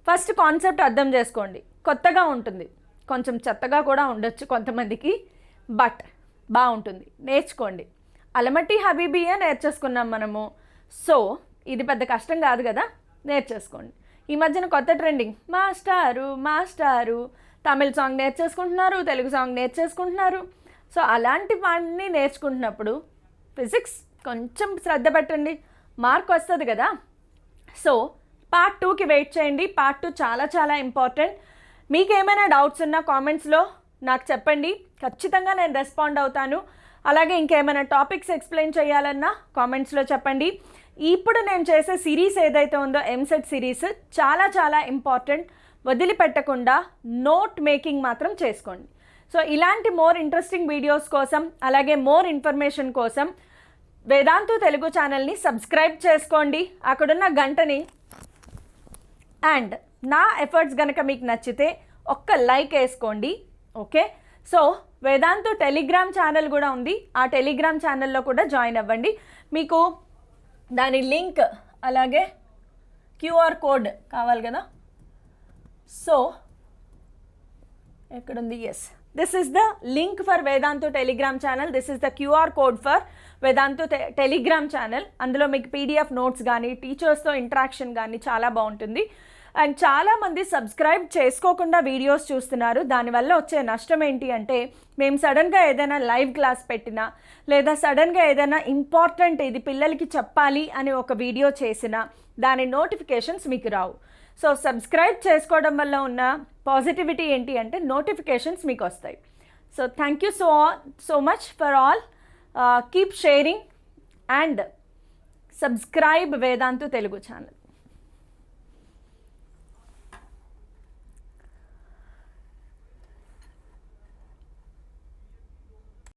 ఫస్ట్ కాన్సెప్ట్ అర్థం చేసుకోండి. కొత్తగా ఉంటుంది, కొంచెం చెత్తగా కూడా ఉండొచ్చు కొంతమందికి, బట్ బాగుంటుంది, నేర్చుకోండి. అలమట్టి హబీబియే నేర్చేసుకున్నాం మనము. సో ఇది పెద్ద కష్టం కాదు కదా, నేర్చేసుకోండి. ఈ మధ్యన కొత్త ట్రెండింగ్ మాస్టారు మాస్టారు, తమిళ సాంగ్ నేర్చేసుకుంటున్నారు, తెలుగు సాంగ్ నేర్చేసుకుంటున్నారు. సో అలాంటి వాటిని నేర్చుకుంటున్నప్పుడు ఫిజిక్స్ కొంచెం శ్రద్ధ పెట్టండి, మార్క్ వస్తుంది కదా. సో పార్ట్ 2కి వెయిట్ చేయండి. పార్ట్ 2 చాలా చాలా ఇంపార్టెంట్. మీకు ఏమైనా డౌట్స్ ఉన్నా కామెంట్స్లో నాకు చెప్పండి, ఖచ్చితంగా నేను రెస్పాండ్ అవుతాను. అలాగే ఇంకేమైనా టాపిక్స్ ఎక్స్ప్లెయిన్ చేయాలన్నా కామెంట్స్లో చెప్పండి. ఇప్పుడు నేను చేసే సిరీస్ ఏదైతే ఉందో ఎంసెట్ సిరీస్ చాలా చాలా ఇంపార్టెంట్. వదిలిపెట్టకుండా నోట్ మేకింగ్ మాత్రం చేసుకోండి. సో ఇలాంటి మోర్ ఇంట్రెస్టింగ్ వీడియోస్ కోసం, అలాగే మోర్ ఇన్ఫర్మేషన్ కోసం వేదాంతు తెలుగు ఛానల్ని సబ్స్క్రైబ్ చేసుకోండి, అక్కడున్న గంటని. అండ్ నా ఎఫర్ట్స్ కనుక మీకు నచ్చితే ఒక్క లైక్ వేసుకోండి. Okay, so Vedantu Telegram channel కూడా ఉంది, ఆ టెలిగ్రామ్ ఛానల్లో కూడా జాయిన్ అవ్వండి. మీకు దాని లింక్ అలాగే క్యూఆర్ కోడ్ కావాలి కదా. సో ఎక్కడుంది? Yes, this is the link for Vedantu Telegram channel. This is the QR code for Vedantu Telegram channel. అందులో మీకు పీడిఎఫ్ నోట్స్ కానీ, టీచర్స్తో ఇంటరాక్షన్ కానీ చాలా బాగుంటుంది. అండ్ చాలామంది సబ్స్క్రైబ్ చేసుకోకుండా వీడియోస్ చూస్తున్నారు. దానివల్ల వచ్చే నష్టం ఏంటి అంటే, మేము సడన్గా ఏదైనా లైవ్ క్లాస్ పెట్టినా, లేదా సడన్గా ఏదైనా ఇంపార్టెంట్ ఇది పిల్లలకి చెప్పాలి అని ఒక వీడియో చేసినా దాని నోటిఫికేషన్స్ మీకు రావు. సో సబ్స్క్రైబ్ చేసుకోవడం వల్ల ఉన్న పాజిటివిటీ ఏంటి అంటే నోటిఫికేషన్స్ మీకు వస్తాయి. So thank you so much for all. Keep sharing and subscribe Vedantu Telugu channel.